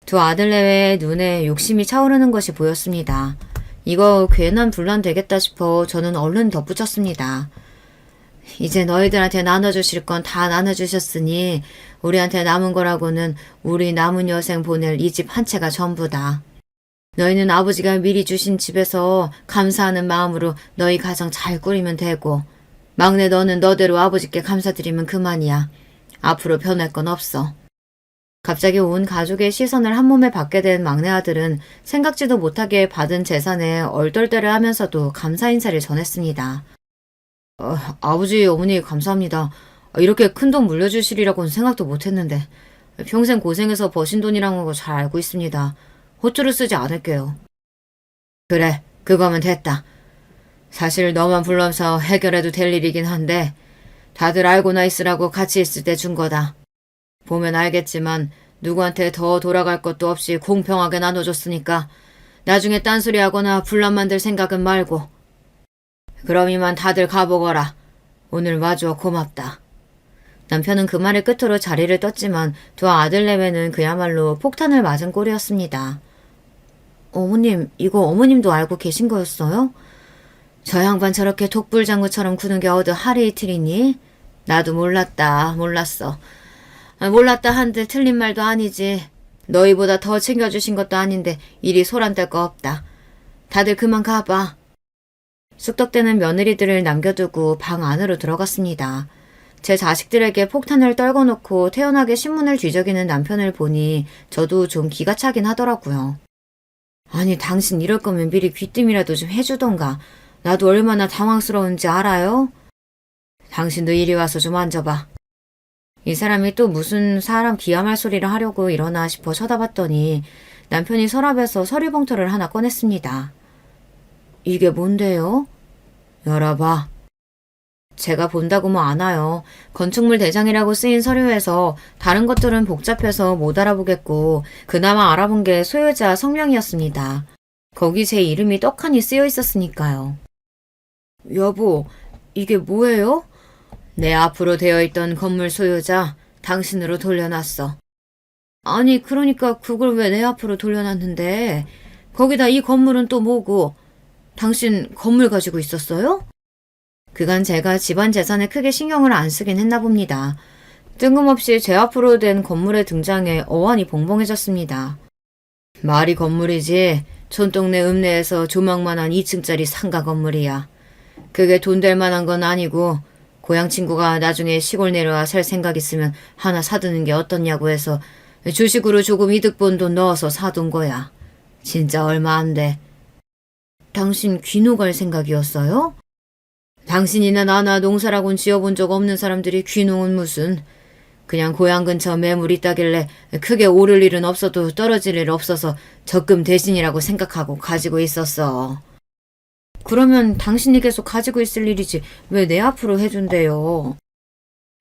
두 아들 내외의 눈에 욕심이 차오르는 것이 보였습니다. 이거 괜한 분란 되겠다 싶어 저는 얼른 덧붙였습니다. 이제 너희들한테 나눠주실 건 다 나눠주셨으니 우리한테 남은 거라고는 우리 남은 여생 보낼 이 집 한 채가 전부다. 너희는 아버지가 미리 주신 집에서 감사하는 마음으로 너희 가정 잘 꾸리면 되고 막내 너는 너대로 아버지께 감사드리면 그만이야. 앞으로 변할 건 없어. 갑자기 온 가족의 시선을 한 몸에 받게 된 막내 아들은 생각지도 못하게 받은 재산에 얼떨떨해 하면서도 감사 인사를 전했습니다. 아버지, 어머니 감사합니다. 이렇게 큰 돈 물려주시리라고는 생각도 못했는데 평생 고생해서 버신 돈이라는 거 잘 알고 있습니다. 호투를 쓰지 않을게요. 그래, 그거면 됐다. 사실 너만 불러서 해결해도 될 일이긴 한데 다들 알고나 있으라고 같이 있을 때 준 거다. 보면 알겠지만 누구한테 더 돌아갈 것도 없이 공평하게 나눠줬으니까 나중에 딴소리하거나 분란 만들 생각은 말고. 그럼 이만 다들 가보거라. 오늘 와줘 고맙다. 남편은 그 말을 끝으로 자리를 떴지만 두 아들 내외는 그야말로 폭탄을 맞은 꼴이었습니다. 어머님, 이거 어머님도 알고 계신 거였어요? 저 양반 저렇게 독불장구처럼 구는 게 어디 하루 이틀이니? 나도 몰랐어. 몰랐다 한들 틀린 말도 아니지. 너희보다 더 챙겨주신 것도 아닌데 이리 소란뗄 거 없다. 다들 그만 가봐. 쑥덕대는 며느리들을 남겨두고 방 안으로 들어갔습니다. 제 자식들에게 폭탄을 떨궈놓고 태연하게 신문을 뒤적이는 남편을 보니 저도 좀 기가 차긴 하더라고요. 아니, 당신 이럴 거면 미리 귀뜸이라도 좀 해주던가. 나도 얼마나 당황스러운지 알아요? 당신도 이리 와서 좀 앉아봐. 이 사람이 또 무슨 사람 기함할 소리를 하려고 일어나 싶어 쳐다봤더니 남편이 서랍에서 서류 봉투를 하나 꺼냈습니다. 이게 뭔데요? 열어봐. 제가 본다고 뭐 안 와요. 건축물 대장이라고 쓰인 서류에서 다른 것들은 복잡해서 못 알아보겠고 그나마 알아본 게 소유자 성명이었습니다. 거기 제 이름이 떡하니 쓰여 있었으니까요. 여보, 이게 뭐예요? 내 앞으로 되어 있던 건물 소유자 당신으로 돌려놨어. 아니, 그러니까 그걸 왜 내 앞으로 돌려놨는데? 거기다 이 건물은 또 뭐고? 당신 건물 가지고 있었어요? 그간 제가 집안 재산에 크게 신경을 안 쓰긴 했나 봅니다. 뜬금없이 제 앞으로 된 건물의 등장에 어안이 벙벙해졌습니다. 말이 건물이지 촌동네 읍내에서 조망만한 2층짜리 상가 건물이야. 그게 돈 될 만한 건 아니고 고향 친구가 나중에 시골 내려와 살 생각 있으면 하나 사두는 게 어떻냐고 해서 주식으로 조금 이득 본 돈 넣어서 사둔 거야. 진짜 얼마 안 돼. 당신 귀노 갈 생각이었어요? 당신이나 나나 농사라곤 지어본 적 없는 사람들이 귀농은 무슨. 그냥 고향 근처 매물 있다길래 크게 오를 일은 없어도 떨어질 일 없어서 적금 대신이라고 생각하고 가지고 있었어. 그러면 당신이 계속 가지고 있을 일이지 왜 내 앞으로 해준대요?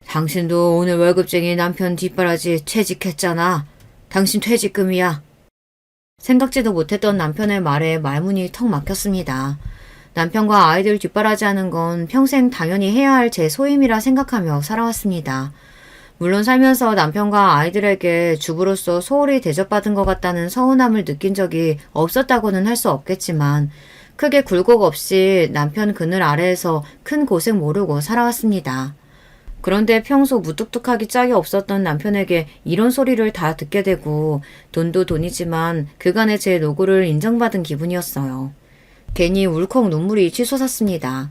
당신도 오늘 월급쟁이 남편 뒷바라지 퇴직했잖아. 당신 퇴직금이야. 생각지도 못했던 남편의 말에 말문이 턱 막혔습니다. 남편과 아이들 뒷바라지하는 건 평생 당연히 해야 할 제 소임이라 생각하며 살아왔습니다. 물론 살면서 남편과 아이들에게 주부로서 소홀히 대접받은 것 같다는 서운함을 느낀 적이 없었다고는 할 수 없겠지만 크게 굴곡 없이 남편 그늘 아래에서 큰 고생 모르고 살아왔습니다. 그런데 평소 무뚝뚝하기 짝이 없었던 남편에게 이런 소리를 다 듣게 되고 돈도 돈이지만 그간의 제 노고를 인정받은 기분이었어요. 괜히 울컥 눈물이 치솟았습니다.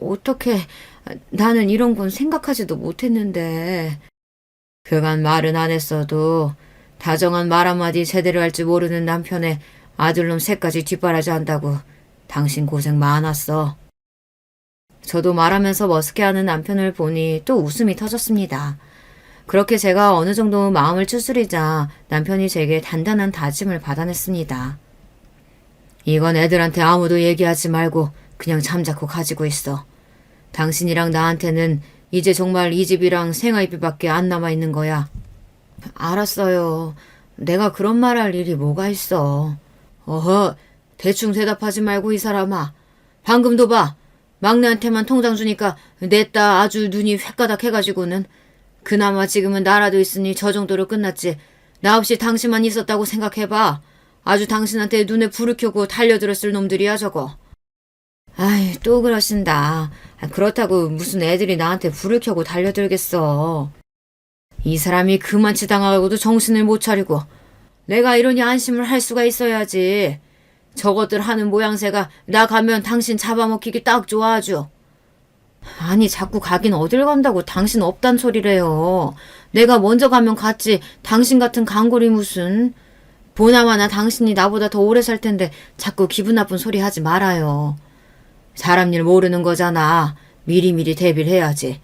어떻게 나는 이런 건 생각하지도 못했는데. 그간 말은 안 했어도 다정한 말 한마디 제대로 할 줄 모르는 남편의 아들놈 셋까지 뒷바라지 한다고 당신 고생 많았어. 저도 말하면서 머쓱해하는 남편을 보니 또 웃음이 터졌습니다. 그렇게 제가 어느 정도 마음을 추스리자 남편이 제게 단단한 다짐을 받아냈습니다. 이건 애들한테 아무도 얘기하지 말고 그냥 잠자코 가지고 있어. 당신이랑 나한테는 이제 정말 이 집이랑 생활비밖에 안 남아있는 거야. 알았어요. 내가 그런 말 할 일이 뭐가 있어. 어허, 대충 대답하지 말고 이 사람아. 방금도 봐. 막내한테만 통장 주니까 냈다 아주 눈이 횟가닥 해가지고는. 그나마 지금은 나라도 있으니 저 정도로 끝났지. 나 없이 당신만 있었다고 생각해봐. 아주 당신한테 눈에 불을 켜고 달려들었을 놈들이야 저거. 아이, 또 그러신다. 그렇다고 무슨 애들이 나한테 불을 켜고 달려들겠어. 이 사람이 그만치 당하고도 정신을 못 차리고 내가 이러니 안심을 할 수가 있어야지. 저것들 하는 모양새가 나 가면 당신 잡아먹히기 딱 좋아 아주. 아니 자꾸 가긴 어딜 간다고 당신 없단 소리래요. 내가 먼저 가면 갔지 당신 같은 강골이 무슨. 보나마나 당신이 나보다 더 오래 살 텐데 자꾸 기분 나쁜 소리 하지 말아요. 사람 일 모르는 거잖아. 미리미리 대비를 해야지.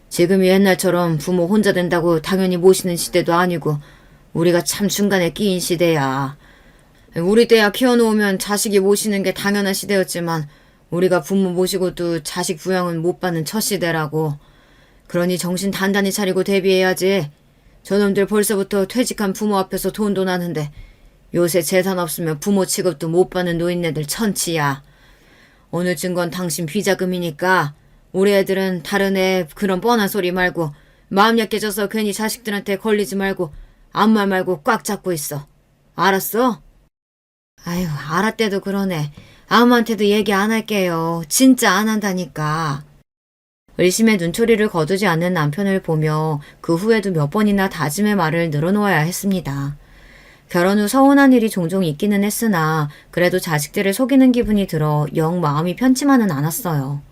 지금이 옛날처럼 부모 혼자 된다고 당연히 모시는 시대도 아니고 우리가 참 중간에 끼인 시대야. 우리 때야 키워놓으면 자식이 모시는 게 당연한 시대였지만 우리가 부모 모시고도 자식 부양은 못 받는 첫 시대라고. 그러니 정신 단단히 차리고 대비해야지. 저놈들 벌써부터 퇴직한 부모 앞에서 돈도 나는데 요새 재산 없으면 부모 취급도 못 받는 노인네들 천치야. 오늘 준 건 당신 비자금이니까 우리 애들은 다른 애 그런 뻔한 소리 말고 마음 약해져서 괜히 자식들한테 걸리지 말고 아무 말 말고 꽉 잡고 있어. 알았어? 아유, 알았대도 그러네. 아무한테도 얘기 안 할게요. 진짜 안 한다니까. 의심의 눈초리를 거두지 않는 남편을 보며 그 후에도 몇 번이나 다짐의 말을 늘어놓아야 했습니다. 결혼 후 서운한 일이 종종 있기는 했으나 그래도 자식들을 속이는 기분이 들어 영 마음이 편치만은 않았어요.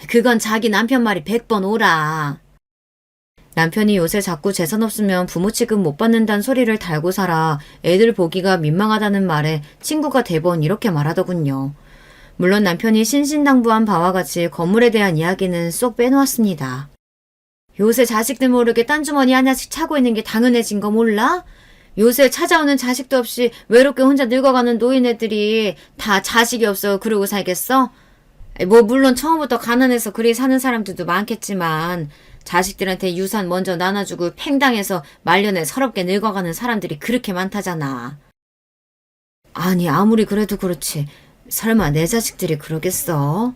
그건 자기 남편 말이 100번 오라. 남편이 요새 자꾸 재산 없으면 부모 취급 못 받는다는 소리를 달고 살아 애들 보기가 민망하다는 말에 친구가 대번 이렇게 말하더군요. 물론 남편이 신신당부한 바와 같이 건물에 대한 이야기는 쏙 빼놓았습니다. 요새 자식들 모르게 딴 주머니 하나씩 차고 있는 게 당연해진 거 몰라? 요새 찾아오는 자식도 없이 외롭게 혼자 늙어가는 노인네들이 다 자식이 없어 그러고 살겠어? 뭐 물론 처음부터 가난해서 그리 사는 사람들도 많겠지만 자식들한테 유산 먼저 나눠주고 팽당해서 말년에 서럽게 늙어가는 사람들이 그렇게 많다잖아. 아니 아무리 그래도 그렇지 설마 내 자식들이 그러겠어?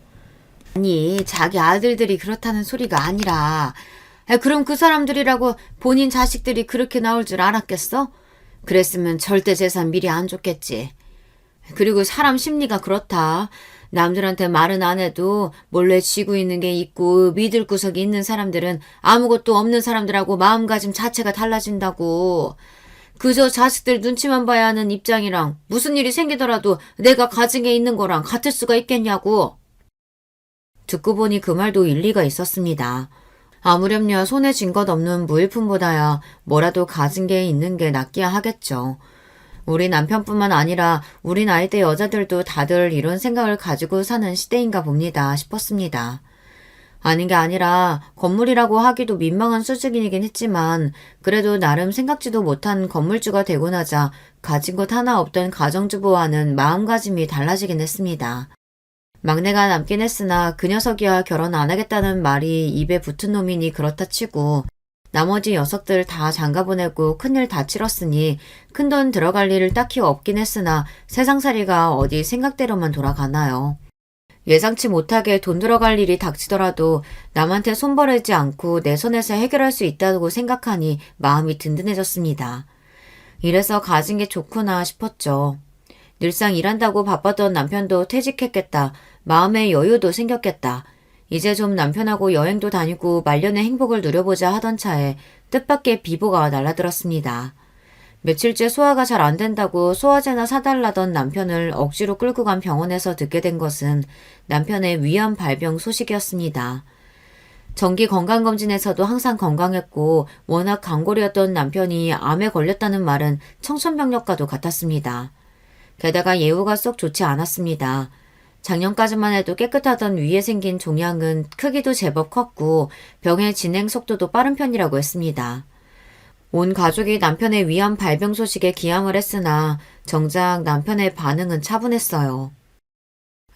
아니 자기 아들들이 그렇다는 소리가 아니라 그럼 그 사람들이라고 본인 자식들이 그렇게 나올 줄 알았겠어? 그랬으면 절대 재산 미리 안 줬겠지. 그리고 사람 심리가 그렇다. 남들한테 말은 안 해도 몰래 쥐고 있는 게 있고 믿을 구석이 있는 사람들은 아무것도 없는 사람들하고 마음가짐 자체가 달라진다고. 그저 자식들 눈치만 봐야 하는 입장이랑 무슨 일이 생기더라도 내가 가진 게 있는 거랑 같을 수가 있겠냐고. 듣고 보니 그 말도 일리가 있었습니다. 아무렴야 손에 쥔 것 없는 무일푼보다야 뭐라도 가진 게 있는 게 낫기야 하겠죠. 우리 남편뿐만 아니라 우리 나이대 여자들도 다들 이런 생각을 가지고 사는 시대인가 봅니다 싶었습니다. 아닌 게 아니라 건물이라고 하기도 민망한 수준이긴 했지만 그래도 나름 생각지도 못한 건물주가 되고 나자 가진 것 하나 없던 가정주부와는 마음가짐이 달라지긴 했습니다. 막내가 남긴 했으나 그 녀석이야 결혼 안 하겠다는 말이 입에 붙은 놈이니 그렇다 치고 나머지 녀석들 다 장가보내고 큰일 다 치렀으니 큰돈 들어갈 일 딱히 없긴 했으나 세상살이가 어디 생각대로만 돌아가나요. 예상치 못하게 돈 들어갈 일이 닥치더라도 남한테 손버리지 않고 내 손에서 해결할 수 있다고 생각하니 마음이 든든해졌습니다. 이래서 가진 게 좋구나 싶었죠. 늘상 일한다고 바빴던 남편도 퇴직했겠다. 마음의 여유도 생겼겠다. 이제 좀 남편하고 여행도 다니고 말년의 행복을 누려보자 하던 차에 뜻밖의 비보가 날아들었습니다. 며칠째 소화가 잘 안 된다고 소화제나 사달라던 남편을 억지로 끌고 간 병원에서 듣게 된 것은 남편의 위암 발병 소식이었습니다. 정기 건강검진에서도 항상 건강했고 워낙 강골이었던 남편이 암에 걸렸다는 말은 청천벽력과도 같았습니다. 게다가 예후가 쏙 좋지 않았습니다. 작년까지만 해도 깨끗하던 위에 생긴 종양은 크기도 제법 컸고 병의 진행 속도도 빠른 편이라고 했습니다. 온 가족이 남편의 위암 발병 소식에 기함을 했으나 정작 남편의 반응은 차분했어요.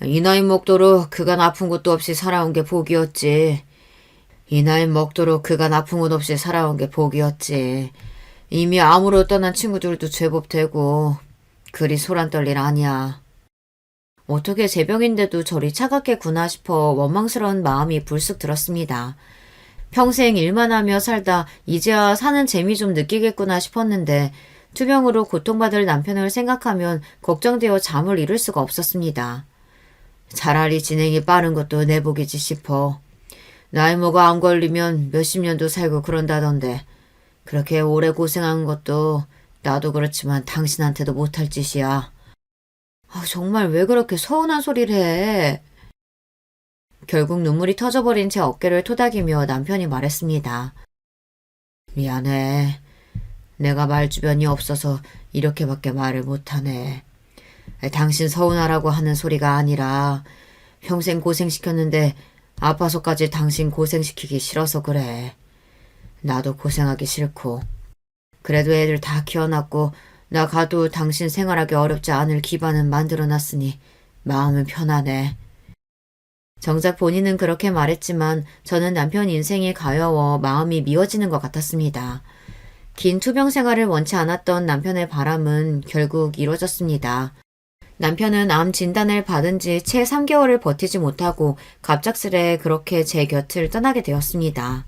이 나이 먹도록 그간 아픈 것도 없이 살아온 게 복이었지. 이 나이 먹도록 그간 아픈 것 없이 살아온 게 복이었지. 이미 암으로 떠난 친구들도 제법 되고 그리 소란 떨 일 아니야. 어떻게 제 병인데도 저리 차갑게 구나 싶어 원망스러운 마음이 불쑥 들었습니다. 평생 일만 하며 살다 이제야 사는 재미 좀 느끼겠구나 싶었는데 투병으로 고통받을 남편을 생각하면 걱정되어 잠을 이룰 수가 없었습니다. 차라리 진행이 빠른 것도 내 복이지 싶어. 나이 먹어 안 걸리면 몇십 년도 살고 그런다던데 그렇게 오래 고생한 것도 나도 그렇지만 당신한테도 못할 짓이야. 정말 왜 그렇게 서운한 소리를 해? 결국 눈물이 터져버린 제 어깨를 토닥이며 남편이 말했습니다. 미안해. 내가 말 주변이 없어서 이렇게밖에 말을 못하네. 당신 서운하라고 하는 소리가 아니라 평생 고생시켰는데 아파서까지 당신 고생시키기 싫어서 그래. 나도 고생하기 싫고. 그래도 애들 다 키워놨고 나 가도 당신 생활하기 어렵지 않을 기반은 만들어놨으니 마음은 편하네. 정작 본인은 그렇게 말했지만 저는 남편 인생이 가여워 마음이 미워지는 것 같았습니다. 긴 투병 생활을 원치 않았던 남편의 바람은 결국 이루어졌습니다. 남편은 암 진단을 받은 지 채 3개월을 버티지 못하고 갑작스레 그렇게 제 곁을 떠나게 되었습니다.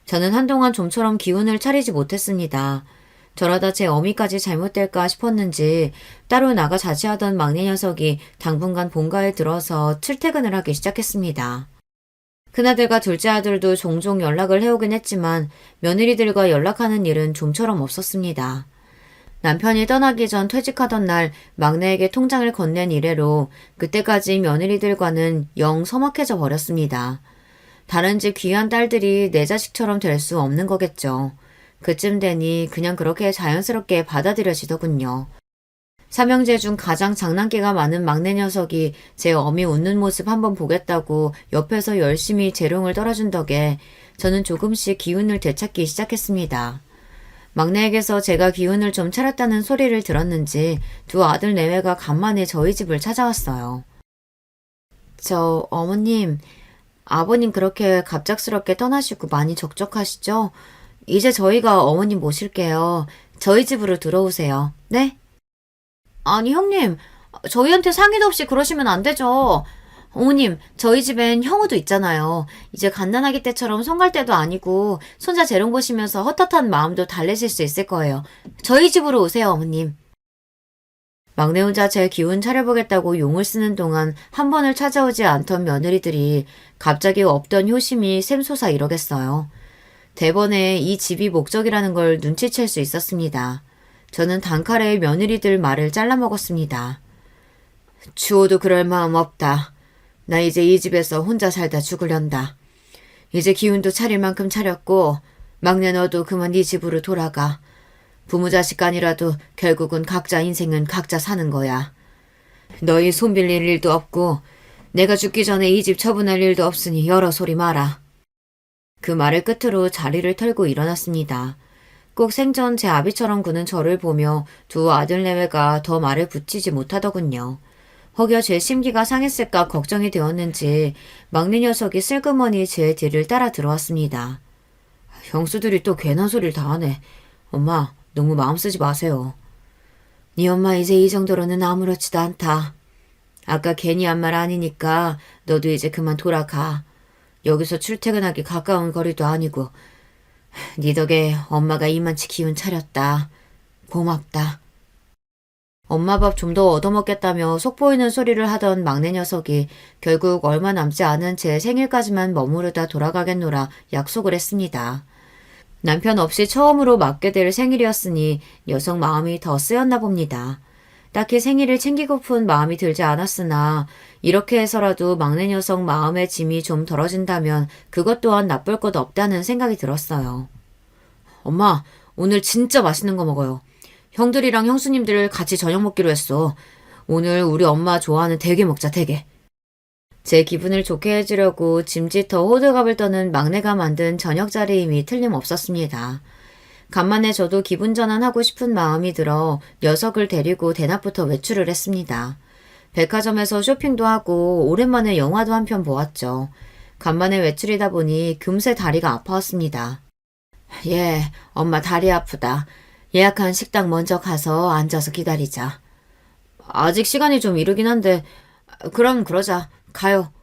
저는 한동안 좀처럼 기운을 차리지 못했습니다. 저러다 제 어미까지 잘못될까 싶었는지 따로 나가 자취하던 막내 녀석이 당분간 본가에 들어서 출퇴근을 하기 시작했습니다. 큰아들과 둘째 아들도 종종 연락을 해오긴 했지만 며느리들과 연락하는 일은 좀처럼 없었습니다. 남편이 떠나기 전 퇴직하던 날 막내에게 통장을 건넨 이래로 그때까지 며느리들과는 영 서먹해져 버렸습니다. 다른 집 귀한 딸들이 내 자식처럼 될 수 없는 거겠죠. 그쯤 되니 그냥 그렇게 자연스럽게 받아들여지더군요. 삼형제 중 가장 장난기가 많은 막내 녀석이 제 어미 웃는 모습 한번 보겠다고 옆에서 열심히 재롱을 떨어준 덕에 저는 조금씩 기운을 되찾기 시작했습니다. 막내에게서 제가 기운을 좀 차렸다는 소리를 들었는지 두 아들 내외가 간만에 저희 집을 찾아왔어요. 어머님, 아버님 그렇게 갑작스럽게 떠나시고 많이 적적하시죠? 이제 저희가 어머님 모실게요. 저희 집으로 들어오세요. 네? 아니 형님, 저희한테 상의도 없이 그러시면 안 되죠. 어머님, 저희 집엔 형우도 있잖아요. 이제 갓난아기 때처럼 손 갈 때도 아니고 손자 재롱 보시면서 헛헛한 마음도 달래실 수 있을 거예요. 저희 집으로 오세요, 어머님. 막내 혼자 제 기운 차려보겠다고 용을 쓰는 동안 한 번을 찾아오지 않던 며느리들이 갑자기 없던 효심이 샘솟아 이러겠어요. 대번에 이 집이 목적이라는 걸 눈치챌 수 있었습니다. 저는 단칼에 며느리들 말을 잘라먹었습니다. 추호도 그럴 마음 없다. 나 이제 이 집에서 혼자 살다 죽으련다. 이제 기운도 차릴 만큼 차렸고 막내 너도 그만 네 집으로 돌아가. 부모 자식 간이라도 결국은 각자 인생은 각자 사는 거야. 너희 손 빌릴 일도 없고 내가 죽기 전에 이 집 처분할 일도 없으니 여러 소리 마라. 그 말을 끝으로 자리를 털고 일어났습니다. 꼭 생전 제 아비처럼 구는 저를 보며 두 아들내외가 더 말을 붙이지 못하더군요. 혹여 제 심기가 상했을까 걱정이 되었는지 막내 녀석이 슬그머니 제 뒤를 따라 들어왔습니다. 형수들이 또 괜한 소리를 다 하네. 엄마, 너무 마음 쓰지 마세요. 네 엄마 이제 이 정도로는 아무렇지도 않다. 아까 괜히 한 말 아니니까 너도 이제 그만 돌아가. 여기서 출퇴근하기 가까운 거리도 아니고 네 덕에 엄마가 이만치 기운 차렸다. 고맙다. 엄마 밥 좀 더 얻어먹겠다며 속보이는 소리를 하던 막내 녀석이 결국 얼마 남지 않은 제 생일까지만 머무르다 돌아가겠노라 약속을 했습니다. 남편 없이 처음으로 맞게 될 생일이었으니 녀석 마음이 더 쓰였나 봅니다. 딱히 생일을 챙기고픈 마음이 들지 않았으나 이렇게 해서라도 막내 녀석 마음의 짐이 좀 덜어진다면 그것 또한 나쁠 것 없다는 생각이 들었어요. 엄마, 오늘 진짜 맛있는 거 먹어요. 형들이랑 형수님들 같이 저녁 먹기로 했어. 오늘 우리 엄마 좋아하는 대게 먹자, 대게. 제 기분을 좋게 해주려고 짐짓터 호들갑을 떠는 막내가 만든 저녁 자리임이 틀림없었습니다. 간만에 저도 기분 전환하고 싶은 마음이 들어 녀석을 데리고 대낮부터 외출을 했습니다. 백화점에서 쇼핑도 하고 오랜만에 영화도 한 편 보았죠. 간만에 외출이다 보니 금세 다리가 아파왔습니다. 예, 엄마 다리 아프다. 예약한 식당 먼저 가서 앉아서 기다리자. 아직 시간이 좀 이르긴 한데 그럼 그러자. 가요.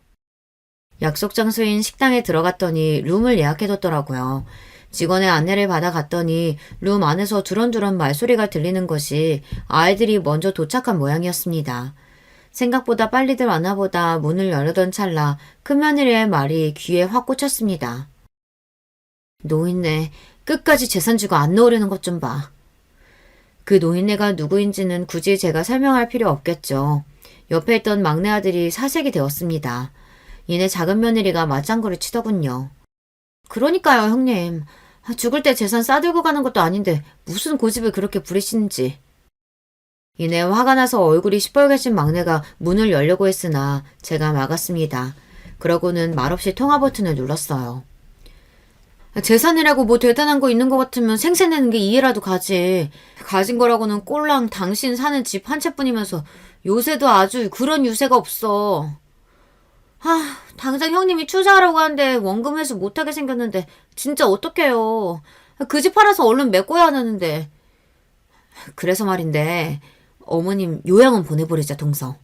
약속 장소인 식당에 들어갔더니 룸을 예약해뒀더라고요. 직원의 안내를 받아갔더니 룸 안에서 두런두런 말소리가 들리는 것이 아이들이 먼저 도착한 모양이었습니다. 생각보다 빨리들 왔나 보다 문을 열려던 찰나 큰며느리의 말이 귀에 확 꽂혔습니다. 노인네, 끝까지 재산 주고 안 넣으려는 것 좀 봐. 그 노인네가 누구인지는 굳이 제가 설명할 필요 없겠죠. 옆에 있던 막내 아들이 사색이 되었습니다. 이내 작은 며느리가 맞장구를 치더군요. 그러니까요, 형님. 죽을 때 재산 싸들고 가는 것도 아닌데 무슨 고집을 그렇게 부리시는지. 이내 화가 나서 얼굴이 시뻘개진 막내가 문을 열려고 했으나 제가 막았습니다. 그러고는 말없이 통화 버튼을 눌렀어요. 재산이라고 뭐 대단한 거 있는 것 같으면 생색내는 게 이해라도 가지. 가진 거라고는 꼴랑 당신 사는 집 한 채뿐이면서 요새도 아주 그런 유세가 없어. 당장 형님이 투자하라고 하는데 원금 회수 못하게 생겼는데 진짜 어떡해요. 그 집 팔아서 얼른 메꿔야 하는데. 그래서 말인데 어머님 요양원 보내버리자 동서.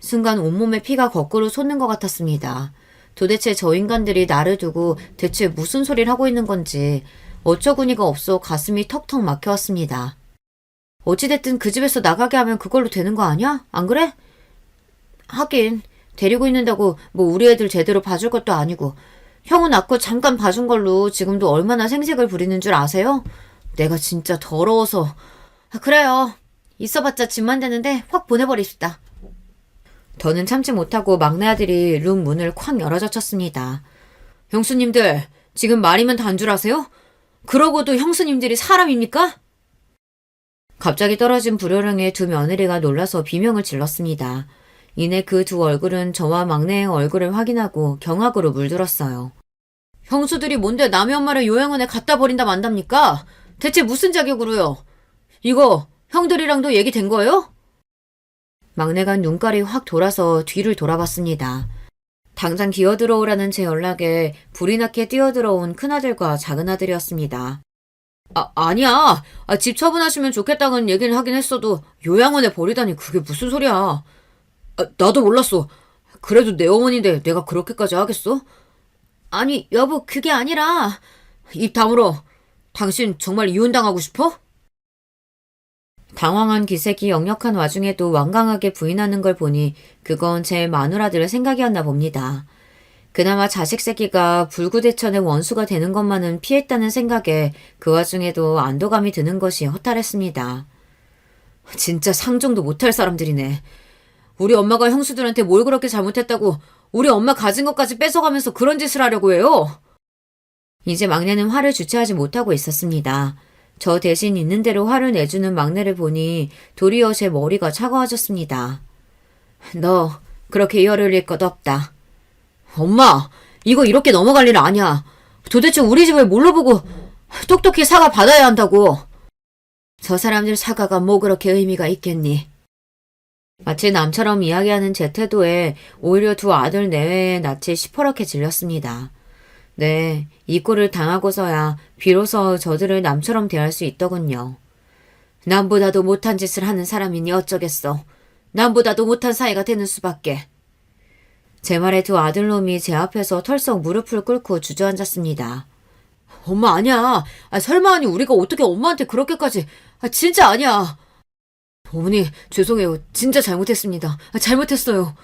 순간 온몸에 피가 거꾸로 솟는 것 같았습니다. 도대체 저 인간들이 나를 두고 대체 무슨 소리를 하고 있는 건지 어처구니가 없어 가슴이 턱턱 막혀왔습니다. 어찌됐든 그 집에서 나가게 하면 그걸로 되는 거 아니야? 안 그래? 하긴 데리고 있는다고 뭐 우리 애들 제대로 봐줄 것도 아니고 형은 낳고 잠깐 봐준 걸로 지금도 얼마나 생색을 부리는 줄 아세요? 내가 진짜 더러워서. 그래요. 있어봤자 집만 되는데 확 보내버립시다. 더는 참지 못하고 막내 아들이 룸 문을 쾅 열어젖혔습니다. 형수님들, 지금 말이면 단줄 아세요? 그러고도 형수님들이 사람입니까? 갑자기 떨어진 불효령에 두 며느리가 놀라서 비명을 질렀습니다. 이내 그 두 얼굴은 저와 막내의 얼굴을 확인하고 경악으로 물들었어요. 형수들이 뭔데 남의 엄마를 요양원에 갖다 버린다 만답니까? 대체 무슨 자격으로요? 이거 형들이랑도 얘기된 거예요? 막내가 눈깔이 확 돌아서 뒤를 돌아봤습니다. 당장 기어들어오라는 제 연락에 불이 나게 뛰어들어온 큰아들과 작은아들이었습니다. 아니야. 집 처분하시면 좋겠다는 얘기는 하긴 했어도 요양원에 버리다니 그게 무슨 소리야. 나도 몰랐어. 그래도 내 어머니인데 내가 그렇게까지 하겠어? 아니 여보 그게 아니라. 입 다물어. 당신 정말 이혼당하고 싶어? 당황한 기색이 역력한 와중에도 완강하게 부인하는 걸 보니 그건 제 마누라들 생각이었나 봅니다. 그나마 자식 새끼가 불구대천의 원수가 되는 것만은 피했다는 생각에 그 와중에도 안도감이 드는 것이 허탈했습니다. 진짜 상종도 못할 사람들이네. 우리 엄마가 형수들한테 뭘 그렇게 잘못했다고 우리 엄마 가진 것까지 뺏어가면서 그런 짓을 하려고 해요? 이제 막내는 화를 주체하지 못하고 있었습니다. 저 대신 있는 대로 화를 내주는 막내를 보니 도리어 제 머리가 차가워졌습니다. 너 그렇게 열을 릴 것 없다. 엄마, 이거 이렇게 넘어갈 일 아니야. 도대체 우리 집을 뭘로 보고 똑똑히 사과 받아야 한다고. 저 사람들 사과가 뭐 그렇게 의미가 있겠니? 마치 남처럼 이야기하는 제 태도에 오히려 두 아들 내외의 낯이 시퍼렇게 질렸습니다. 네, 이 꼴을 당하고서야 비로소 저들을 남처럼 대할 수 있더군요. 남보다도 못한 짓을 하는 사람이니 어쩌겠어. 남보다도 못한 사이가 되는 수밖에. 제 말에 두 아들놈이 제 앞에서 털썩 무릎을 꿇고 주저앉았습니다. 엄마 아니야. 설마 아니 우리가 어떻게 엄마한테 그렇게까지. 진짜 아니야. 어머니 죄송해요. 진짜 잘못했습니다. 잘못했어요.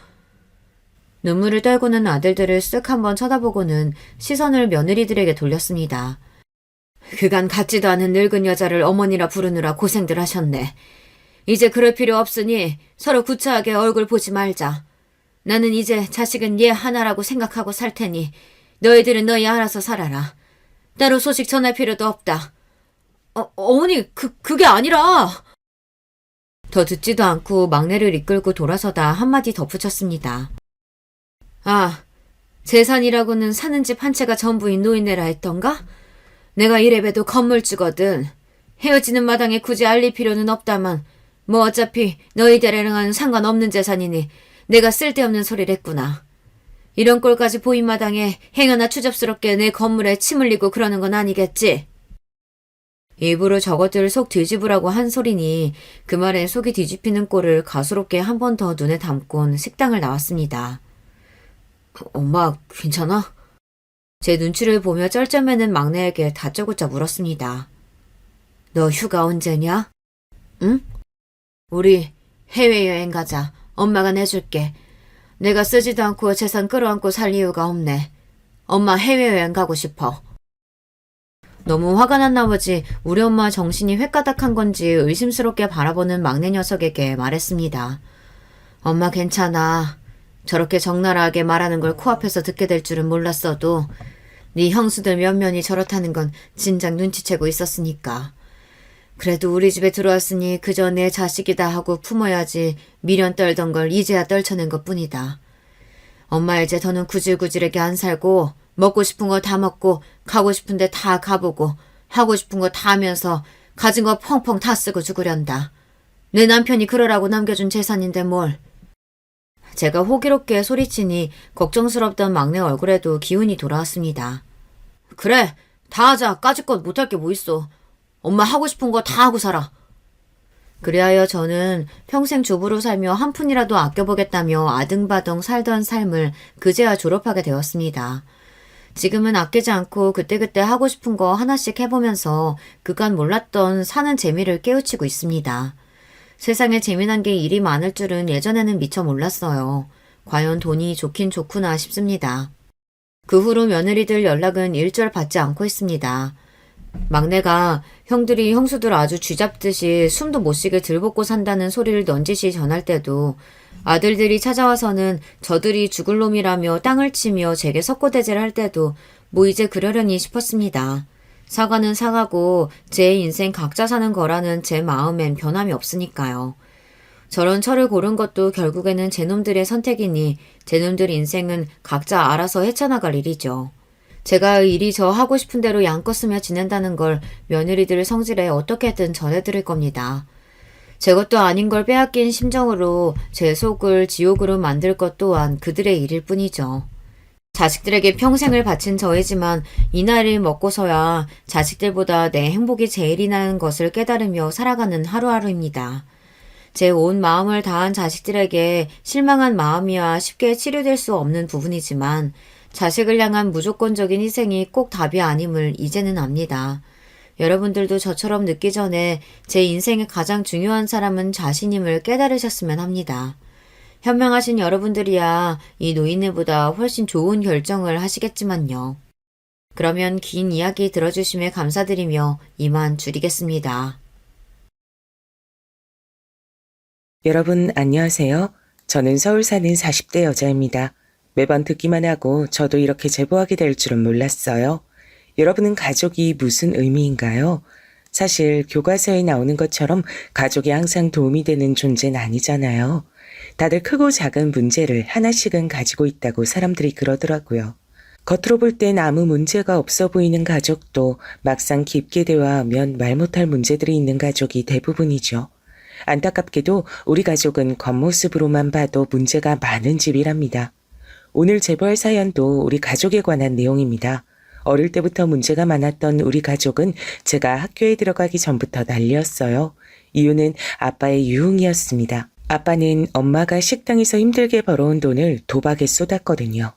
눈물을 떨고는 아들들을 쓱 한번 쳐다보고는 시선을 며느리들에게 돌렸습니다. 그간 같지도 않은 늙은 여자를 어머니라 부르느라 고생들 하셨네. 이제 그럴 필요 없으니 서로 구차하게 얼굴 보지 말자. 나는 이제 자식은 얘 하나라고 생각하고 살 테니 너희들은 너희 알아서 살아라. 따로 소식 전할 필요도 없다. 어머니 그게 아니라. 더 듣지도 않고 막내를 이끌고 돌아서다 한마디 덧붙였습니다. 재산이라고는 사는 집 한 채가 전부인 노인네라 했던가? 내가 이래봬도 건물주거든. 헤어지는 마당에 굳이 알릴 필요는 없다만 뭐 어차피 너희들이랑은 상관없는 재산이니 내가 쓸데없는 소리를 했구나. 이런 꼴까지 보인 마당에 행여나 추잡스럽게 내 건물에 침 흘리고 그러는 건 아니겠지? 일부러 저것들 속 뒤집으라고 한 소리니 그 말에 속이 뒤집히는 꼴을 가소롭게 한 번 더 눈에 담곤 식당을 나왔습니다. 엄마 괜찮아? 제 눈치를 보며 쩔쩔매는 막내에게 다짜고짜 물었습니다. 너 휴가 언제냐? 응? 우리 해외여행 가자. 엄마가 내줄게. 내가 쓰지도 않고 재산 끌어안고 살 이유가 없네. 엄마 해외여행 가고 싶어. 너무 화가 난 나머지 우리 엄마 정신이 횟가닥한 건지 의심스럽게 바라보는 막내 녀석에게 말했습니다. 엄마 괜찮아. 저렇게 적나라하게 말하는 걸 코앞에서 듣게 될 줄은 몰랐어도 네 형수들 몇몇이 저렇다는 건 진작 눈치채고 있었으니까. 그래도 우리 집에 들어왔으니 그저 내 자식이다 하고 품어야지 미련 떨던 걸 이제야 떨쳐낸 것뿐이다. 엄마 이제 더는 구질구질하게 안 살고 먹고 싶은 거 다 먹고 가고 싶은 데 다 가보고 하고 싶은 거 다 하면서 가진 거 펑펑 다 쓰고 죽으련다. 내 남편이 그러라고 남겨준 재산인데 뭘. 제가 호기롭게 소리치니 걱정스럽던 막내 얼굴에도 기운이 돌아왔습니다. 그래, 다 하자. 까짓것 못할 게 뭐 있어. 엄마 하고 싶은 거 다 하고 살아. 그리하여 저는 평생 주부로 살며 한 푼이라도 아껴보겠다며 아등바등 살던 삶을 그제야 졸업하게 되었습니다. 지금은 아끼지 않고 그때그때 하고 싶은 거 하나씩 해보면서 그간 몰랐던 사는 재미를 깨우치고 있습니다. 세상에 재미난 게 일이 많을 줄은 예전에는 미처 몰랐어요. 과연 돈이 좋긴 좋구나 싶습니다. 그 후로 며느리들 연락은 일절 받지 않고 있습니다. 막내가 형들이 형수들 아주 쥐잡듯이 숨도 못 쉬게 들볶고 산다는 소리를 넌지시 전할 때도 아들들이 찾아와서는 저들이 죽을 놈이라며 땅을 치며 제게 석고대죄를 할 때도 뭐 이제 그러려니 싶었습니다. 사과는 사과고 제 인생 각자 사는 거라는 제 마음엔 변함이 없으니까요. 저런 철을 고른 것도 결국에는 제 놈들의 선택이니 제 놈들 인생은 각자 알아서 헤쳐나갈 일이죠. 제가 일이 저 하고 싶은 대로 양껏 쓰며 지낸다는 걸 며느리들 성질에 어떻게든 전해드릴 겁니다. 제 것도 아닌 걸 빼앗긴 심정으로 제 속을 지옥으로 만들 것 또한 그들의 일일 뿐이죠. 자식들에게 평생을 바친 저이지만 이 나이를 먹고서야 자식들보다 내 행복이 제일이라는 것을 깨달으며 살아가는 하루하루입니다. 제 온 마음을 다한 자식들에게 실망한 마음이야 쉽게 치료될 수 없는 부분이지만 자식을 향한 무조건적인 희생이 꼭 답이 아님을 이제는 압니다. 여러분들도 저처럼 늦기 전에 제 인생의 가장 중요한 사람은 자신임을 깨달으셨으면 합니다. 현명하신 여러분들이야 이 노인네보다 훨씬 좋은 결정을 하시겠지만요. 그러면 긴 이야기 들어주심에 감사드리며 이만 줄이겠습니다. 여러분 안녕하세요. 저는 서울 사는 40대 여자입니다. 매번 듣기만 하고 저도 이렇게 제보하게 될 줄은 몰랐어요. 여러분은 가족이 무슨 의미인가요? 사실 교과서에 나오는 것처럼 가족이 항상 도움이 되는 존재는 아니잖아요. 다들 크고 작은 문제를 하나씩은 가지고 있다고 사람들이 그러더라고요. 겉으로 볼 땐 아무 문제가 없어 보이는 가족도 막상 깊게 대화하면 말 못할 문제들이 있는 가족이 대부분이죠. 안타깝게도 우리 가족은 겉모습으로만 봐도 문제가 많은 집이랍니다. 오늘 제보할 사연도 우리 가족에 관한 내용입니다. 어릴 때부터 문제가 많았던 우리 가족은 제가 학교에 들어가기 전부터 난리였어요. 이유는 아빠의 유흥이었습니다. 아빠는 엄마가 식당에서 힘들게 벌어온 돈을 도박에 쏟았거든요.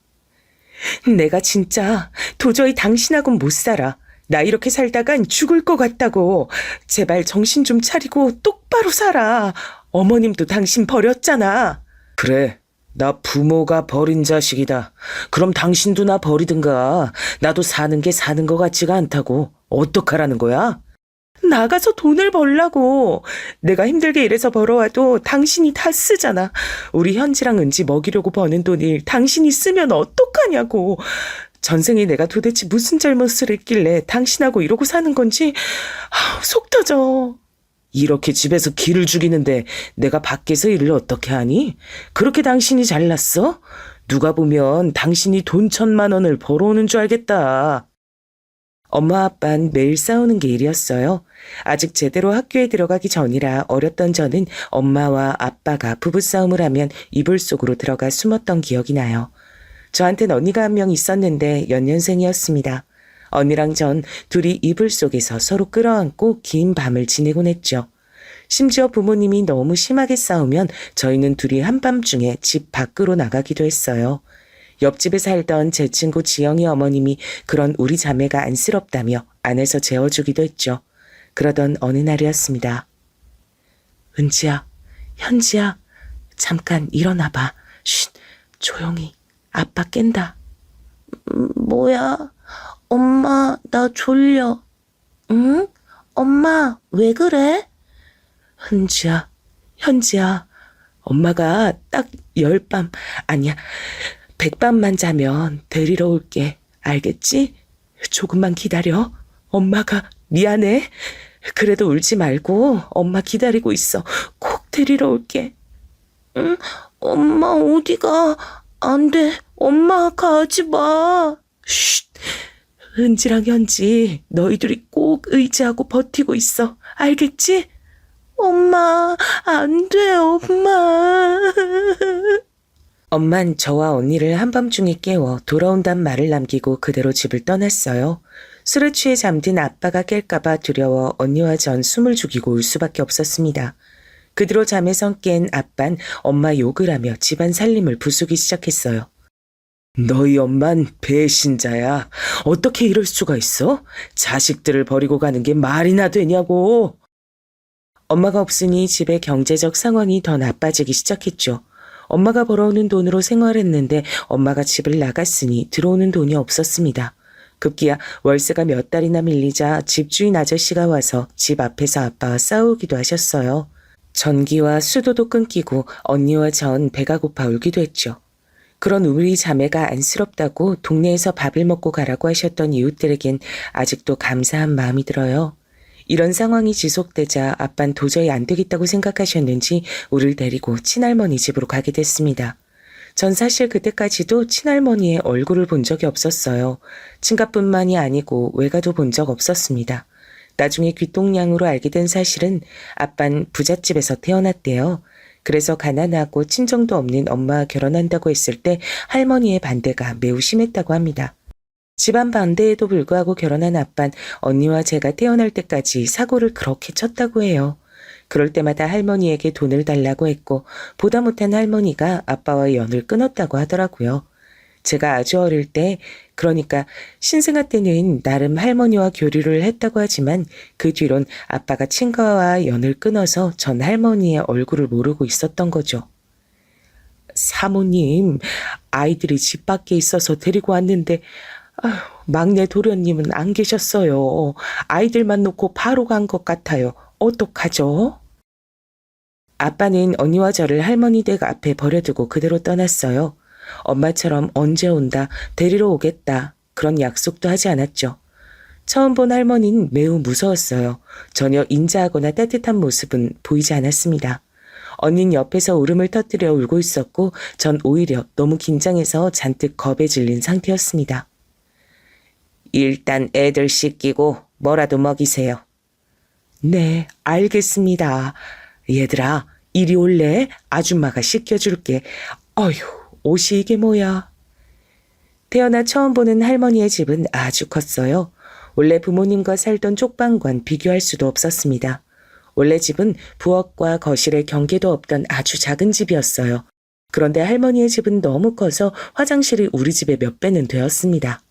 내가 진짜 도저히 당신하고는 못 살아. 나 이렇게 살다간 죽을 것 같다고. 제발 정신 좀 차리고 똑바로 살아. 어머님도 당신 버렸잖아. 그래, 나 부모가 버린 자식이다. 그럼 당신도 나 버리든가. 나도 사는 게 사는 것 같지가 않다고. 어떡하라는 거야? 나가서 돈을 벌라고. 내가 힘들게 일해서 벌어와도 당신이 다 쓰잖아. 우리 현지랑 은지 먹이려고 버는 돈을 당신이 쓰면 어떡하냐고. 전생에 내가 도대체 무슨 잘못을 했길래 당신하고 이러고 사는 건지 속 터져. 이렇게 집에서 기를 죽이는데 내가 밖에서 일을 어떻게 하니? 그렇게 당신이 잘났어? 누가 보면 당신이 돈 1,000만 원을 벌어오는 줄 알겠다. 엄마 아빠는 매일 싸우는 게 일이었어요. 아직 제대로 학교에 들어가기 전이라 어렸던 저는 엄마와 아빠가 부부싸움을 하면 이불 속으로 들어가 숨었던 기억이 나요. 저한텐 언니가 한 명 있었는데 연년생이었습니다. 언니랑 전 둘이 이불 속에서 서로 끌어안고 긴 밤을 지내곤 했죠. 심지어 부모님이 너무 심하게 싸우면 저희는 둘이 한밤중에 집 밖으로 나가기도 했어요. 옆집에 살던 제 친구 지영이 어머님이 그런 우리 자매가 안쓰럽다며 안에서 재워주기도 했죠. 그러던 어느 날이었습니다. 은지야, 현지야, 잠깐 일어나봐. 쉿, 조용히. 아빠 깬다. 뭐야? 엄마, 나 졸려. 응? 엄마, 왜 그래? 은지야, 현지야. 엄마가 딱 10밤, 아니야, 100밤만 자면 데리러 올게. 알겠지? 조금만 기다려. 엄마가 미안해. 그래도 울지 말고 엄마 기다리고 있어. 꼭 데리러 올게. 응? 엄마 어디가? 안 돼. 엄마 가지 마. 쉿. 은지랑 현지 너희들이 꼭 의지하고 버티고 있어. 알겠지? 엄마 안 돼 엄마. 엄만 저와 언니를 한밤중에 깨워 돌아온단 말을 남기고 그대로 집을 떠났어요. 술에 취해 잠든 아빠가 깰까봐 두려워 언니와 전 숨을 죽이고 울 수밖에 없었습니다. 그 뒤로 잠에서 깬 아빤 엄마 욕을 하며 집안 살림을 부수기 시작했어요. 너희 엄만 배신자야. 어떻게 이럴 수가 있어? 자식들을 버리고 가는 게 말이나 되냐고. 엄마가 없으니 집의 경제적 상황이 더 나빠지기 시작했죠. 엄마가 벌어오는 돈으로 생활했는데 엄마가 집을 나갔으니 들어오는 돈이 없었습니다. 급기야 월세가 몇 달이나 밀리자 집주인 아저씨가 와서 집 앞에서 아빠와 싸우기도 하셨어요. 전기와 수도도 끊기고 언니와 전 배가 고파 울기도 했죠. 그런 우리 자매가 안쓰럽다고 동네에서 밥을 먹고 가라고 하셨던 이웃들에겐 아직도 감사한 마음이 들어요. 이런 상황이 지속되자 아빤 도저히 안 되겠다고 생각하셨는지 우리를 데리고 친할머니 집으로 가게 됐습니다. 전 사실 그때까지도 친할머니의 얼굴을 본 적이 없었어요. 친가뿐만이 아니고 외가도 본 적 없었습니다. 나중에 귀동냥으로 알게 된 사실은 아빤 부잣집에서 태어났대요. 그래서 가난하고 친정도 없는 엄마와 결혼한다고 했을 때 할머니의 반대가 매우 심했다고 합니다. 집안 반대에도 불구하고 결혼한 아빤 언니와 제가 태어날 때까지 사고를 그렇게 쳤다고 해요. 그럴 때마다 할머니에게 돈을 달라고 했고 보다 못한 할머니가 아빠와 연을 끊었다고 하더라고요. 제가 아주 어릴 때, 그러니까 신생아 때는 나름 할머니와 교류를 했다고 하지만 그 뒤론 아빠가 친가와 연을 끊어서 전 할머니의 얼굴을 모르고 있었던 거죠. 사모님, 아이들이 집 밖에 있어서 데리고 왔는데 아휴, 막내 도련님은 안 계셨어요. 아이들만 놓고 바로 간 것 같아요. 어떡하죠? 아빠는 언니와 저를 할머니 댁 앞에 버려두고 그대로 떠났어요. 엄마처럼 언제 온다, 데리러 오겠다, 그런 약속도 하지 않았죠. 처음 본 할머니는 매우 무서웠어요. 전혀 인자하거나 따뜻한 모습은 보이지 않았습니다. 언니는 옆에서 울음을 터뜨려 울고 있었고 전 오히려 너무 긴장해서 잔뜩 겁에 질린 상태였습니다. 일단 애들 씻기고 뭐라도 먹이세요. 네, 알겠습니다. 얘들아, 이리 올래? 아줌마가 씻겨줄게. 어휴, 옷이 이게 뭐야? 태어나 처음 보는 할머니의 집은 아주 컸어요. 원래 부모님과 살던 쪽방과는 비교할 수도 없었습니다. 원래 집은 부엌과 거실에 경계도 없던 아주 작은 집이었어요. 그런데 할머니의 집은 너무 커서 화장실이 우리 집의 몇 배는 되었습니다.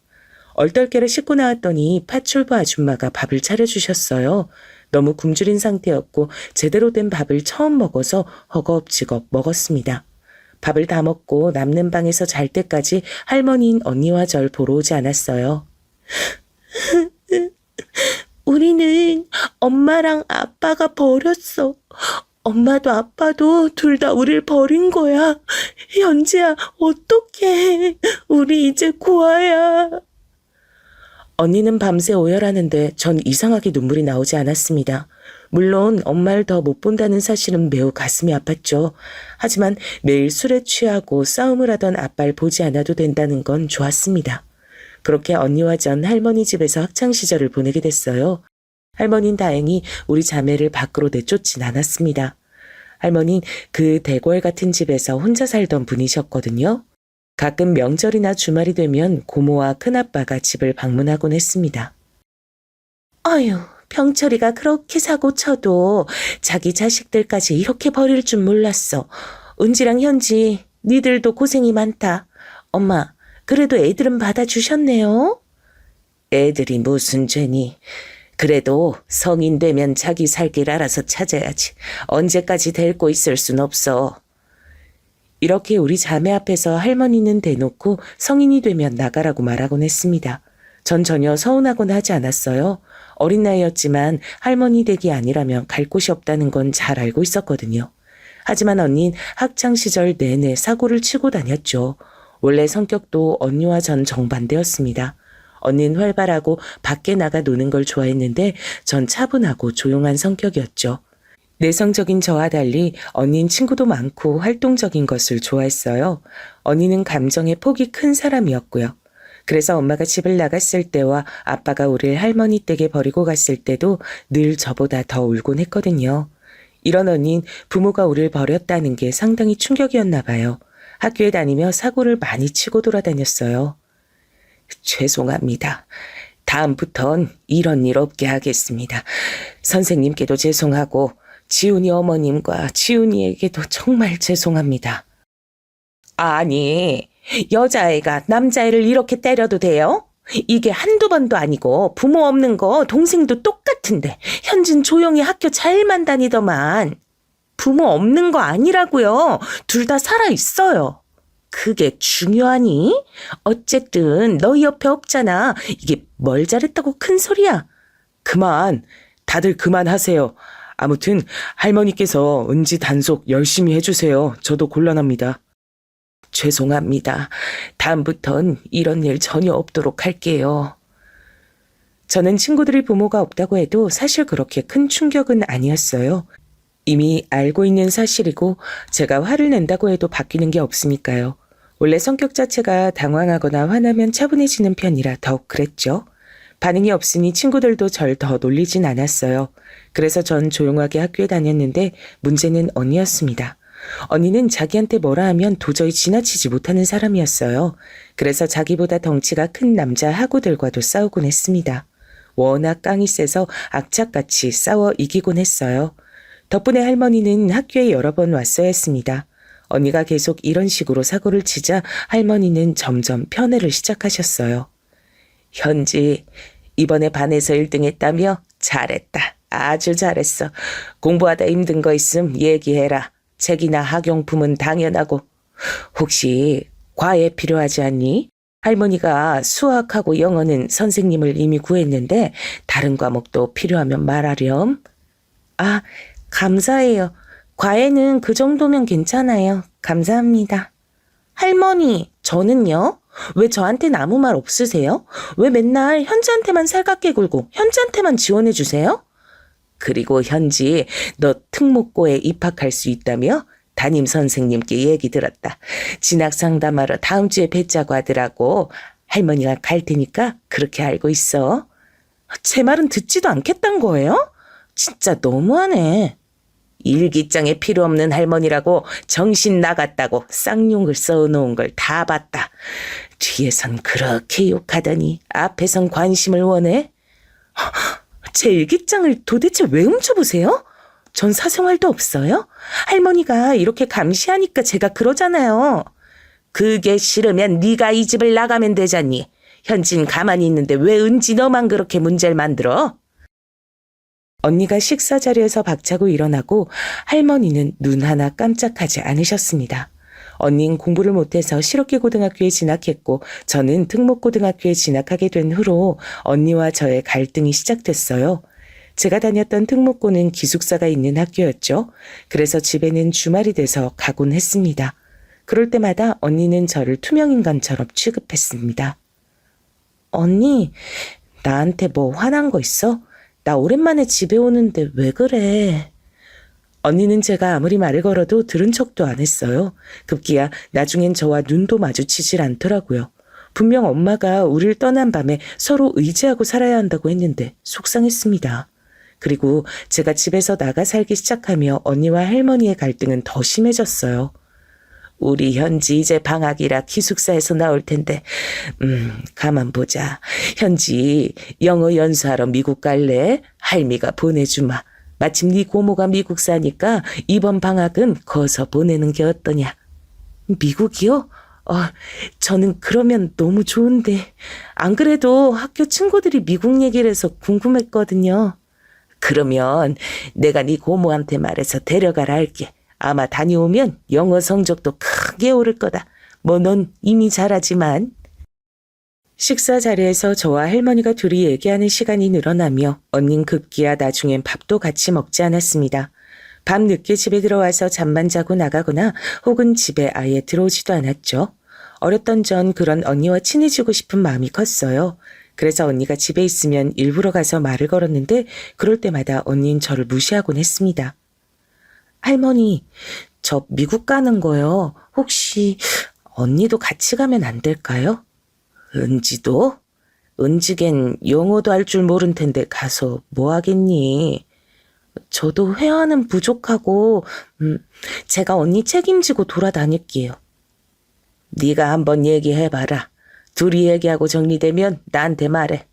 얼떨결에 씻고 나왔더니 파출부 아줌마가 밥을 차려주셨어요. 너무 굶주린 상태였고 제대로 된 밥을 처음 먹어서 허겁지겁 먹었습니다. 밥을 다 먹고 남는 방에서 잘 때까지 할머니인 언니와 절 보러 오지 않았어요. 우리는 엄마랑 아빠가 버렸어. 엄마도 아빠도 둘 다 우릴 버린 거야. 현지야, 어떡해. 우리 이제 고아야. 언니는 밤새 오열하는데 전 이상하게 눈물이 나오지 않았습니다. 물론 엄마를 더 못 본다는 사실은 매우 가슴이 아팠죠. 하지만 매일 술에 취하고 싸움을 하던 아빠를 보지 않아도 된다는 건 좋았습니다. 그렇게 언니와 전 할머니 집에서 학창시절을 보내게 됐어요. 할머니는 다행히 우리 자매를 밖으로 내쫓진 않았습니다. 할머니는 그 대궐 같은 집에서 혼자 살던 분이셨거든요. 가끔 명절이나 주말이 되면 고모와 큰아빠가 집을 방문하곤 했습니다. 어휴, 병철이가 그렇게 사고 쳐도 자기 자식들까지 이렇게 버릴 줄 몰랐어. 은지랑 현지, 니들도 고생이 많다. 엄마, 그래도 애들은 받아주셨네요. 애들이 무슨 죄니. 그래도 성인 되면 자기 살 길 알아서 찾아야지. 언제까지 데리고 있을 순 없어. 이렇게 우리 자매 앞에서 할머니는 대놓고 성인이 되면 나가라고 말하곤 했습니다. 전 전혀 서운하곤 하지 않았어요. 어린 나이였지만 할머니 댁이 아니라면 갈 곳이 없다는 건 잘 알고 있었거든요. 하지만 언니는 학창시절 내내 사고를 치고 다녔죠. 원래 성격도 언니와 전 정반대였습니다. 언니는 활발하고 밖에 나가 노는 걸 좋아했는데 전 차분하고 조용한 성격이었죠. 내성적인 저와 달리 언니는 친구도 많고 활동적인 것을 좋아했어요. 언니는 감정의 폭이 큰 사람이었고요. 그래서 엄마가 집을 나갔을 때와 아빠가 우리를 할머니 댁에 버리고 갔을 때도 늘 저보다 더 울곤 했거든요. 이런 언니는 부모가 우리를 버렸다는 게 상당히 충격이었나 봐요. 학교에 다니며 사고를 많이 치고 돌아다녔어요. 죄송합니다. 다음부턴 이런 일 없게 하겠습니다. 선생님께도 죄송하고 지훈이 어머님과 지훈이에게도 정말 죄송합니다. 아니, 여자애가 남자애를 이렇게 때려도 돼요? 이게 한두 번도 아니고 부모 없는 거 동생도 똑같은데 현진 조용히 학교 잘만 다니더만. 부모 없는 거 아니라고요. 둘 다 살아있어요. 그게 중요하니? 어쨌든 너희 옆에 없잖아. 이게 뭘 잘했다고 큰 소리야. 그만. 다들 그만하세요. 아무튼 할머니께서 은지 단속 열심히 해주세요. 저도 곤란합니다. 죄송합니다. 다음부턴 이런 일 전혀 없도록 할게요. 저는 친구들이 부모가 없다고 해도 사실 그렇게 큰 충격은 아니었어요. 이미 알고 있는 사실이고 제가 화를 낸다고 해도 바뀌는 게 없으니까요. 원래 성격 자체가 당황하거나 화나면 차분해지는 편이라 더욱 그랬죠. 반응이 없으니 친구들도 절 더 놀리진 않았어요. 그래서 전 조용하게 학교에 다녔는데 문제는 언니였습니다. 언니는 자기한테 뭐라 하면 도저히 지나치지 못하는 사람이었어요. 그래서 자기보다 덩치가 큰 남자 하구들과도 싸우곤 했습니다. 워낙 깡이 세서 악착같이 싸워 이기곤 했어요. 덕분에 할머니는 학교에 여러 번 왔어야 했습니다. 언니가 계속 이런 식으로 사고를 치자 할머니는 점점 편애를 시작하셨어요. 현지, 이번에 반에서 1등 했다며? 잘했다. 아주 잘했어. 공부하다 힘든 거 있음 얘기해라. 책이나 학용품은 당연하고. 혹시 과외 필요하지 않니? 할머니가 수학하고 영어는 선생님을 이미 구했는데 다른 과목도 필요하면 말하렴. 아, 감사해요. 과외는 그 정도면 괜찮아요. 감사합니다. 할머니, 저는요? 왜 저한테는 아무 말 없으세요? 왜 맨날 현지한테만 살갑게 굴고 현지한테만 지원해 주세요? 그리고 현지, 너 특목고에 입학할 수 있다며? 담임 선생님께 얘기 들었다. 진학 상담하러 다음 주에 뵙자고 하더라고. 할머니가 갈 테니까 그렇게 알고 있어. 제 말은 듣지도 않겠단 거예요? 진짜 너무하네. 일기장에 필요 없는 할머니라고 정신 나갔다고 쌍욕을 써놓은 걸 다 봤다. 뒤에선 그렇게 욕하더니 앞에선 관심을 원해? 제 일기장을 도대체 왜 훔쳐보세요? 전 사생활도 없어요? 할머니가 이렇게 감시하니까 제가 그러잖아요. 그게 싫으면 네가 이 집을 나가면 되잖니. 현진 가만히 있는데 왜 은지 너만 그렇게 문제를 만들어? 언니가 식사 자리에서 박차고 일어나고 할머니는 눈 하나 깜짝하지 않으셨습니다. 언니는 공부를 못해서 실업계 고등학교에 진학했고 저는 특목고등학교에 진학하게 된 후로 언니와 저의 갈등이 시작됐어요. 제가 다녔던 특목고는 기숙사가 있는 학교였죠. 그래서 집에는 주말이 돼서 가곤 했습니다. 그럴 때마다 언니는 저를 투명인간처럼 취급했습니다. 언니, 나한테 뭐 화난 거 있어? 나 오랜만에 집에 오는데 왜 그래? 언니는 제가 아무리 말을 걸어도 들은 척도 안 했어요. 급기야 나중엔 저와 눈도 마주치질 않더라고요. 분명 엄마가 우릴 떠난 밤에 서로 의지하고 살아야 한다고 했는데 속상했습니다. 그리고 제가 집에서 나가 살기 시작하며 언니와 할머니의 갈등은 더 심해졌어요. 우리 현지 이제 방학이라 기숙사에서 나올 텐데 가만 보자. 현지 영어 연수하러 미국 갈래? 할미가 보내주마. 마침 네 고모가 미국 사니까 이번 방학은 거서 보내는 게 어떠냐. 미국이요? 저는 그러면 너무 좋은데. 안 그래도 학교 친구들이 미국 얘기를 해서 궁금했거든요. 그러면 내가 네 고모한테 말해서 데려가라 할게. 아마 다녀오면 영어 성적도 크게 오를 거다. 뭐 넌 이미 잘하지만. 식사 자리에서 저와 할머니가 둘이 얘기하는 시간이 늘어나며 언닌 급기야 나중엔 밥도 같이 먹지 않았습니다. 밤 늦게 집에 들어와서 잠만 자고 나가거나 혹은 집에 아예 들어오지도 않았죠. 어렸던 전 그런 언니와 친해지고 싶은 마음이 컸어요. 그래서 언니가 집에 있으면 일부러 가서 말을 걸었는데 그럴 때마다 언니는 저를 무시하곤 했습니다. 할머니, 저 미국 가는 거요. 혹시 언니도 같이 가면 안 될까요? 은지도? 은지겐 영어도 할 줄 모른 텐데 가서 뭐 하겠니? 저도 회화는 부족하고 제가 언니 책임지고 돌아다닐게요. 네가 한번 얘기해봐라. 둘이 얘기하고 정리되면 나한테 말해.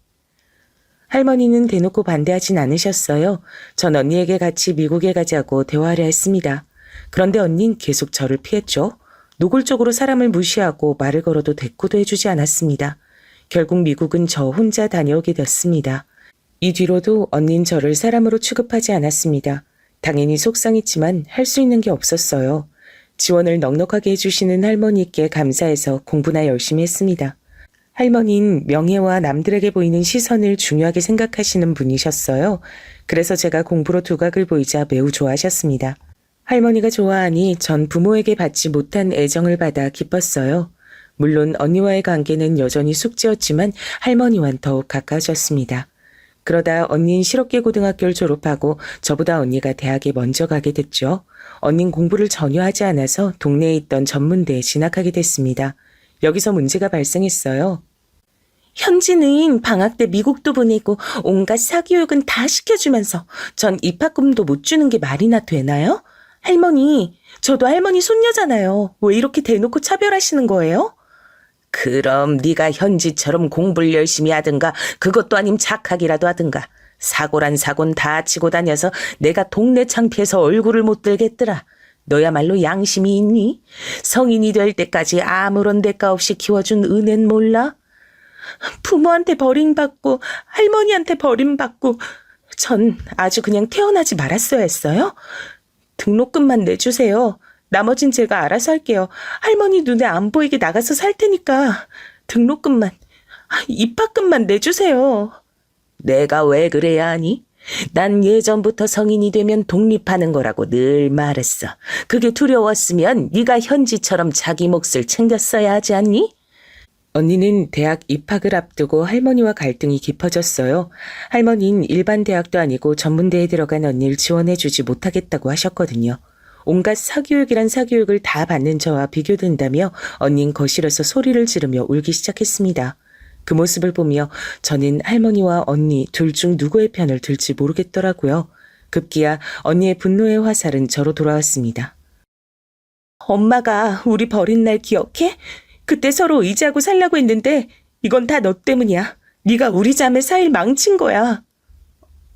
할머니는 대놓고 반대하진 않으셨어요. 전 언니에게 같이 미국에 가자고 대화를 했습니다. 그런데 언니는 계속 저를 피했죠. 노골적으로 사람을 무시하고 말을 걸어도 대꾸도 해주지 않았습니다. 결국 미국은 저 혼자 다녀오게 됐습니다. 이 뒤로도 언니는 저를 사람으로 취급하지 않았습니다. 당연히 속상했지만 할 수 있는 게 없었어요. 지원을 넉넉하게 해주시는 할머니께 감사해서 공부나 열심히 했습니다. 할머니는 명예와 남들에게 보이는 시선을 중요하게 생각하시는 분이셨어요. 그래서 제가 공부로 두각을 보이자 매우 좋아하셨습니다. 할머니가 좋아하니 전 부모에게 받지 못한 애정을 받아 기뻤어요. 물론 언니와의 관계는 여전히 숙제였지만 할머니와는 더욱 가까워졌습니다. 그러다 언니는 실업계 고등학교를 졸업하고 저보다 언니가 대학에 먼저 가게 됐죠. 언니는 공부를 전혀 하지 않아서 동네에 있던 전문대에 진학하게 됐습니다. 여기서 문제가 발생했어요. 현지는 방학 때 미국도 보내고 온갖 사교육은 다 시켜주면서 전 입학금도 못 주는 게 말이나 되나요? 할머니, 저도 할머니 손녀잖아요. 왜 이렇게 대놓고 차별하시는 거예요? 그럼 네가 현지처럼 공부를 열심히 하든가 그것도 아님 착하기라도 하든가. 사고란 사고는 다 치고 다녀서 내가 동네 창피해서 얼굴을 못 들겠더라. 너야말로 양심이 있니? 성인이 될 때까지 아무런 대가 없이 키워준 은혜는 몰라? 부모한테 버림받고 할머니한테 버림받고 전 아주 그냥 태어나지 말았어야 했어요? 등록금만 내주세요. 나머진 제가 알아서 할게요. 할머니 눈에 안 보이게 나가서 살 테니까 등록금만, 입학금만 내주세요. 내가 왜 그래야 하니? 난 예전부터 성인이 되면 독립하는 거라고 늘 말했어. 그게 두려웠으면 네가 현지처럼 자기 몫을 챙겼어야 하지 않니? 언니는 대학 입학을 앞두고 할머니와 갈등이 깊어졌어요. 할머니는 일반 대학도 아니고 전문대에 들어간 언니를 지원해주지 못하겠다고 하셨거든요. 온갖 사교육이란 사교육을 다 받는 저와 비교된다며 언니는 거실에서 소리를 지르며 울기 시작했습니다. 그 모습을 보며 저는 할머니와 언니 둘 중 누구의 편을 들지 모르겠더라고요. 급기야 언니의 분노의 화살은 저로 돌아왔습니다. 엄마가 우리 버린 날 기억해? 그때 서로 의지하고 살라고 했는데 이건 다 너 때문이야. 네가 우리 자매 사이를 망친 거야.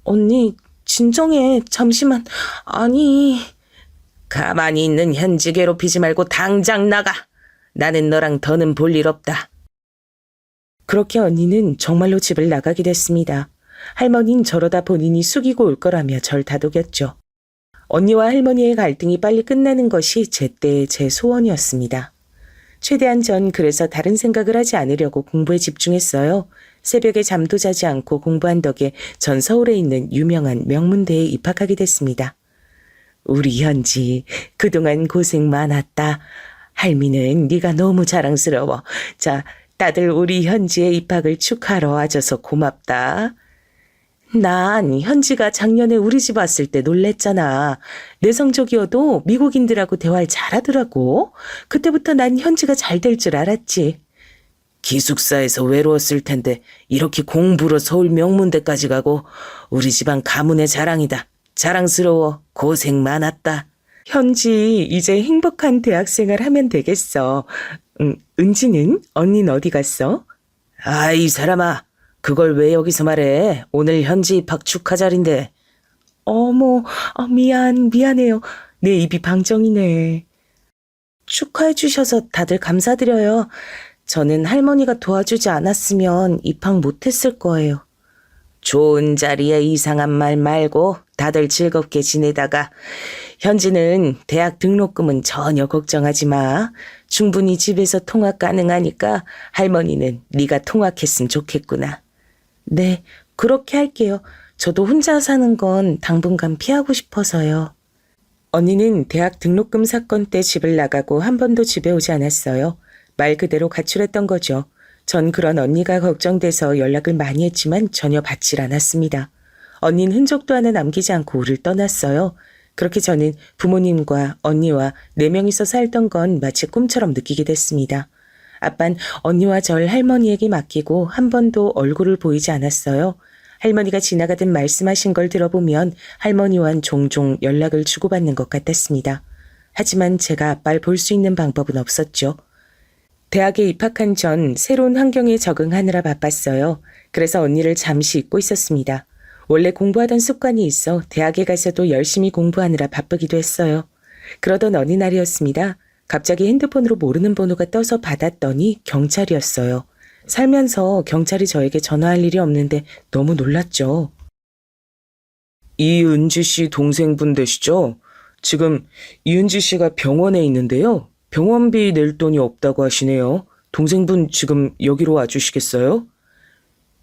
언니 진정해. 잠시만. 아니. 가만히 있는 현지 괴롭히지 말고 당장 나가. 나는 너랑 더는 볼 일 없다. 그렇게 언니는 정말로 집을 나가게 됐습니다. 할머니는 저러다 본인이 숙이고 올 거라며 절 다독였죠. 언니와 할머니의 갈등이 빨리 끝나는 것이 제때의 제 소원이었습니다. 최대한 전 그래서 다른 생각을 하지 않으려고 공부에 집중했어요. 새벽에 잠도 자지 않고 공부한 덕에 전 서울에 있는 유명한 명문대에 입학하게 됐습니다. 우리 현지 그동안 고생 많았다. 할미는 네가 너무 자랑스러워. 자, 다들 우리 현지의 입학을 축하하러 와줘서 고맙다. 난 현지가 작년에 우리 집 왔을 때 놀랬잖아. 내 성적이어도 미국인들하고 대화를 잘하더라고. 그때부터 난 현지가 잘 될 줄 알았지. 기숙사에서 외로웠을 텐데 이렇게 공부로 서울 명문대까지 가고 우리 집안 가문의 자랑이다. 자랑스러워. 고생 많았다. 현지 이제 행복한 대학생활 하면 되겠어. 은지는? 언니는 어디 갔어? 이 사람아. 그걸 왜 여기서 말해? 오늘 현지 입학 축하 자리인데. 어머, 미안해요. 내 입이 방정이네. 축하해 주셔서 다들 감사드려요. 저는 할머니가 도와주지 않았으면 입학 못했을 거예요. 좋은 자리에 이상한 말 말고 다들 즐겁게 지내다가 현지는 대학 등록금은 전혀 걱정하지 마. 충분히 집에서 통학 가능하니까 할머니는 네가 통학했으면 좋겠구나. 네, 그렇게 할게요. 저도 혼자 사는 건 당분간 피하고 싶어서요. 언니는 대학 등록금 사건 때 집을 나가고 한 번도 집에 오지 않았어요. 말 그대로 가출했던 거죠. 전 그런 언니가 걱정돼서 연락을 많이 했지만 전혀 받질 않았습니다. 언니는 흔적도 하나 남기지 않고 우리를 떠났어요. 그렇게 저는 부모님과 언니와 4명이서 살던 건 마치 꿈처럼 느끼게 됐습니다. 아빤 언니와 절 할머니에게 맡기고 한 번도 얼굴을 보이지 않았어요. 할머니가 지나가듯 말씀하신 걸 들어보면 할머니와는 종종 연락을 주고받는 것 같았습니다. 하지만 제가 아빠를 볼 수 있는 방법은 없었죠. 대학에 입학한 전 새로운 환경에 적응하느라 바빴어요. 그래서 언니를 잠시 잊고 있었습니다. 원래 공부하던 습관이 있어 대학에 가서도 열심히 공부하느라 바쁘기도 했어요. 그러던 어느 날이었습니다. 갑자기 핸드폰으로 모르는 번호가 떠서 받았더니 경찰이었어요. 살면서 경찰이 저에게 전화할 일이 없는데 너무 놀랐죠. 이은지 씨 동생분 되시죠? 지금 이은지 씨가 병원에 있는데요. 병원비 낼 돈이 없다고 하시네요. 동생분 지금 여기로 와주시겠어요?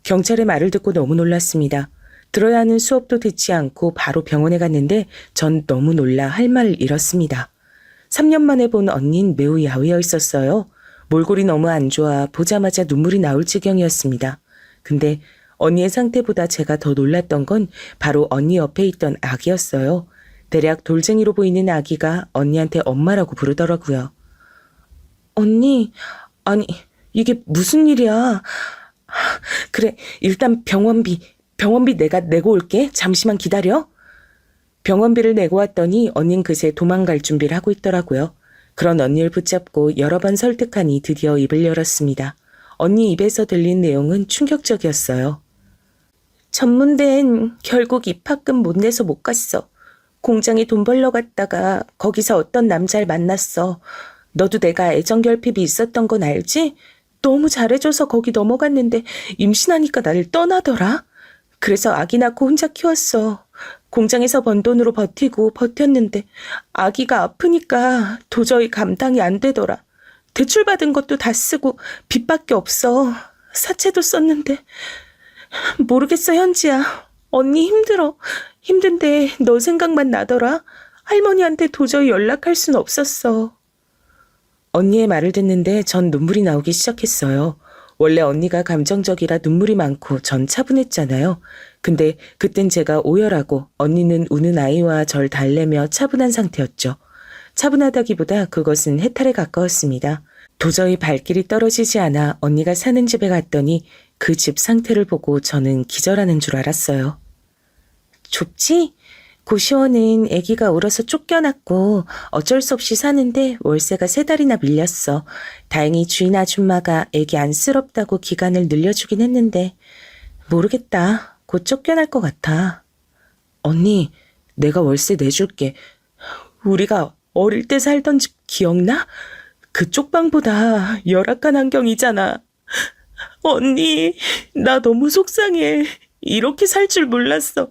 경찰의 말을 듣고 너무 놀랐습니다. 들어야 하는 수업도 듣지 않고 바로 병원에 갔는데 전 너무 놀라 할 말을 잃었습니다. 3년 만에 본 언니는 매우 야위어 있었어요. 몰골이 너무 안 좋아 보자마자 눈물이 나올 지경이었습니다. 근데 언니의 상태보다 제가 더 놀랐던 건 바로 언니 옆에 있던 아기였어요. 대략 돌쟁이로 보이는 아기가 언니한테 엄마라고 부르더라고요. 언니, 아니 이게 무슨 일이야. 그래, 일단 병원비 내가 내고 올게. 잠시만 기다려. 병원비를 내고 왔더니 언닌 그새 도망갈 준비를 하고 있더라고요. 그런 언니를 붙잡고 여러 번 설득하니 드디어 입을 열었습니다. 언니 입에서 들린 내용은 충격적이었어요. 전문대엔 결국 입학금 못 내서 못 갔어. 공장에 돈 벌러 갔다가 거기서 어떤 남자를 만났어. 너도 내가 애정결핍이 있었던 건 알지? 너무 잘해줘서 거기 넘어갔는데 임신하니까 나를 떠나더라. 그래서 아기 낳고 혼자 키웠어. 공장에서 번 돈으로 버티고 버텼는데 아기가 아프니까 도저히 감당이 안 되더라. 대출받은 것도 다 쓰고 빚밖에 없어. 사채도 썼는데 모르겠어, 현지야. 언니 힘들어. 힘든데 너 생각만 나더라. 할머니한테 도저히 연락할 순 없었어. 언니의 말을 듣는데 전 눈물이 나오기 시작했어요. 원래 언니가 감정적이라 눈물이 많고 전 차분했잖아요. 근데 그땐 제가 오열하고 언니는 우는 아이와 절 달래며 차분한 상태였죠. 차분하다기보다 그것은 해탈에 가까웠습니다. 도저히 발길이 떨어지지 않아 언니가 사는 집에 갔더니 그 집 상태를 보고 저는 기절하는 줄 알았어요. 좁지? 고시원은 아기가 울어서 쫓겨났고 어쩔 수 없이 사는데 월세가 3달이나 밀렸어. 다행히 주인 아줌마가 아기 안쓰럽다고 기간을 늘려주긴 했는데 모르겠다. 곧 쫓겨날 것 같아. 언니, 내가 월세 내줄게. 우리가 어릴 때 살던 집 기억나? 그 쪽방보다 열악한 환경이잖아. 언니, 나 너무 속상해. 이렇게 살 줄 몰랐어.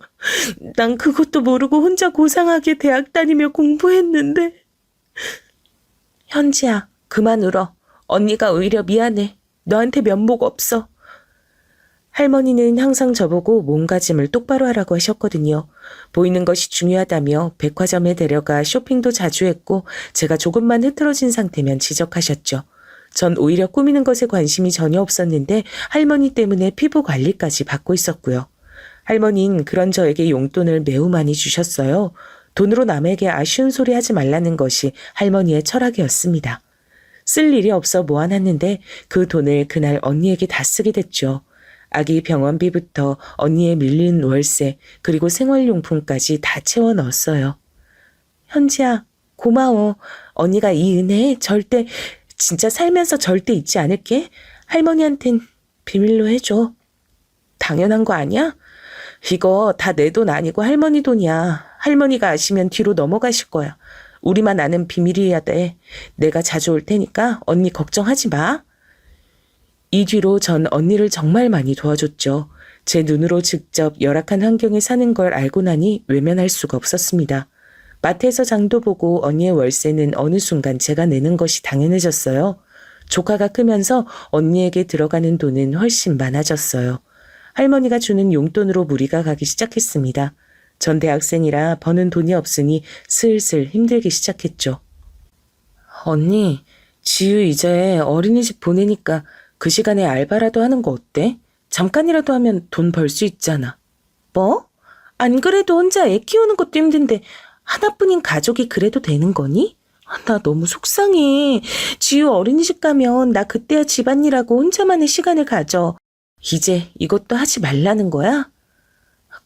난 그것도 모르고 혼자 고상하게 대학 다니며 공부했는데. 현지야, 그만 울어. 언니가 오히려 미안해. 너한테 면목 없어. 할머니는 항상 저보고 몸가짐을 똑바로 하라고 하셨거든요. 보이는 것이 중요하다며 백화점에 데려가 쇼핑도 자주 했고 제가 조금만 흐트러진 상태면 지적하셨죠. 전 오히려 꾸미는 것에 관심이 전혀 없었는데 할머니 때문에 피부 관리까지 받고 있었고요. 할머니는 그런 저에게 용돈을 매우 많이 주셨어요. 돈으로 남에게 아쉬운 소리 하지 말라는 것이 할머니의 철학이었습니다. 쓸 일이 없어 모아놨는데 그 돈을 그날 언니에게 다 쓰게 됐죠. 아기 병원비부터 언니의 밀린 월세 그리고 생활용품까지 다 채워 넣었어요. 현지야, 고마워. 언니가 이 은혜 절대 진짜 살면서 절대 잊지 않을게. 할머니한텐 비밀로 해줘. 당연한 거 아니야? 이거 다 내 돈 아니고 할머니 돈이야. 할머니가 아시면 뒤로 넘어가실 거야. 우리만 아는 비밀이어야 돼. 내가 자주 올 테니까 언니 걱정하지 마. 이 뒤로 전 언니를 정말 많이 도와줬죠. 제 눈으로 직접 열악한 환경에 사는 걸 알고 나니 외면할 수가 없었습니다. 마트에서 장도 보고 언니의 월세는 어느 순간 제가 내는 것이 당연해졌어요. 조카가 크면서 언니에게 들어가는 돈은 훨씬 많아졌어요. 할머니가 주는 용돈으로 무리가 가기 시작했습니다. 전 대학생이라 버는 돈이 없으니 슬슬 힘들기 시작했죠. 언니, 지유 이제 어린이집 보내니까 그 시간에 알바라도 하는 거 어때? 잠깐이라도 하면 돈 벌 수 있잖아. 뭐? 안 그래도 혼자 애 키우는 것도 힘든데 하나뿐인 가족이 그래도 되는 거니? 나 너무 속상해. 지유 어린이집 가면 나 그때야 집안일하고 혼자만의 시간을 가져. 이제 이것도 하지 말라는 거야?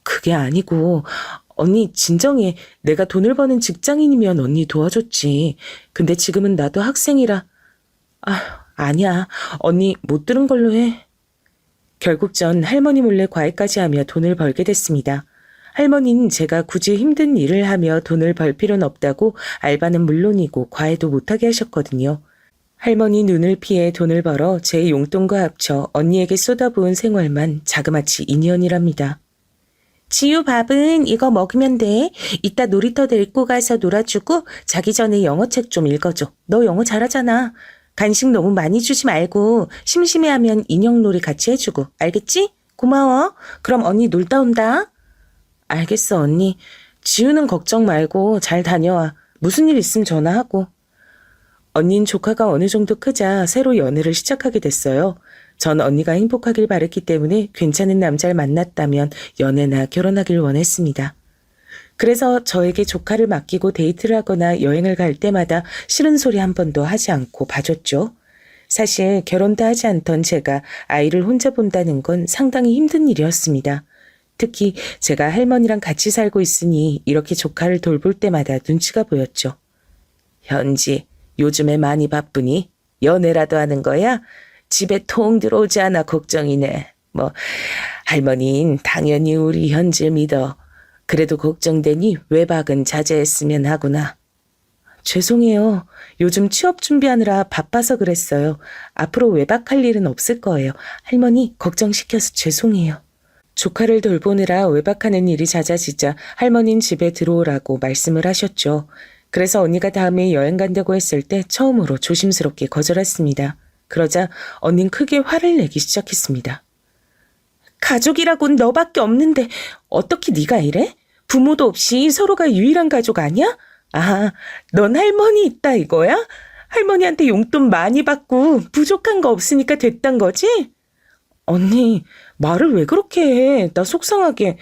그게 아니고 언니 진정해. 내가 돈을 버는 직장인이면 언니 도와줬지. 근데 지금은 나도 학생이라. 아니야. 언니 못 들은 걸로 해. 결국 전 할머니 몰래 과외까지 하며 돈을 벌게 됐습니다. 할머니는 제가 굳이 힘든 일을 하며 돈을 벌 필요는 없다고 알바는 물론이고 과외도 못하게 하셨거든요. 할머니 눈을 피해 돈을 벌어 제 용돈과 합쳐 언니에게 쏟아부은 생활만 자그마치 2년이랍니다. 지유 밥은 이거 먹으면 돼. 이따 놀이터 데리고 가서 놀아주고 자기 전에 영어책 좀 읽어줘. 너 영어 잘하잖아. 간식 너무 많이 주지 말고 심심해하면 인형놀이 같이 해주고. 알겠지? 고마워. 그럼 언니 놀다 온다. 알겠어 언니. 지우는 걱정 말고 잘 다녀와. 무슨 일 있으면 전화하고. 언니는 조카가 어느 정도 크자 새로 연애를 시작하게 됐어요. 전 언니가 행복하길 바랬기 때문에 괜찮은 남자를 만났다면 연애나 결혼하길 원했습니다. 그래서 저에게 조카를 맡기고 데이트를 하거나 여행을 갈 때마다 싫은 소리 한 번도 하지 않고 봐줬죠. 사실 결혼도 하지 않던 제가 아이를 혼자 본다는 건 상당히 힘든 일이었습니다. 특히 제가 할머니랑 같이 살고 있으니 이렇게 조카를 돌볼 때마다 눈치가 보였죠. 현지, 요즘에 많이 바쁘니? 연애라도 하는 거야? 집에 통 들어오지 않아 걱정이네. 할머니는 당연히 우리 현지 믿어. 그래도 걱정되니 외박은 자제했으면 하구나. 죄송해요. 요즘 취업 준비하느라 바빠서 그랬어요. 앞으로 외박할 일은 없을 거예요. 할머니 걱정시켜서 죄송해요. 조카를 돌보느라 외박하는 일이 잦아지자 할머니는 집에 들어오라고 말씀을 하셨죠. 그래서 언니가 다음에 여행 간다고 했을 때 처음으로 조심스럽게 거절했습니다. 그러자 언니는 크게 화를 내기 시작했습니다. 가족이라곤 너밖에 없는데 어떻게 네가 이래? 부모도 없이 서로가 유일한 가족 아니야? 아, 넌 할머니 있다 이거야? 할머니한테 용돈 많이 받고 부족한 거 없으니까 됐단 거지? 언니, 말을 왜 그렇게 해? 나 속상하게.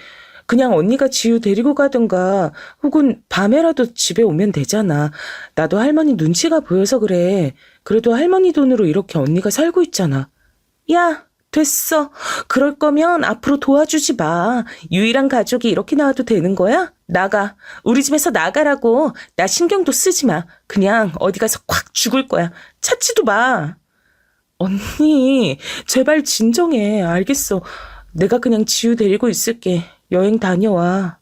그냥 언니가 지우 데리고 가든가 혹은 밤에라도 집에 오면 되잖아. 나도 할머니 눈치가 보여서 그래. 그래도 할머니 돈으로 이렇게 언니가 살고 있잖아. 야, 됐어. 그럴 거면 앞으로 도와주지 마. 유일한 가족이 이렇게 나와도 되는 거야? 나가. 우리 집에서 나가라고. 나 신경도 쓰지 마. 그냥 어디 가서 콱 죽을 거야. 찾지도 마. 언니, 제발 진정해. 알겠어. 내가 그냥 지우 데리고 있을게. 여행 다녀와.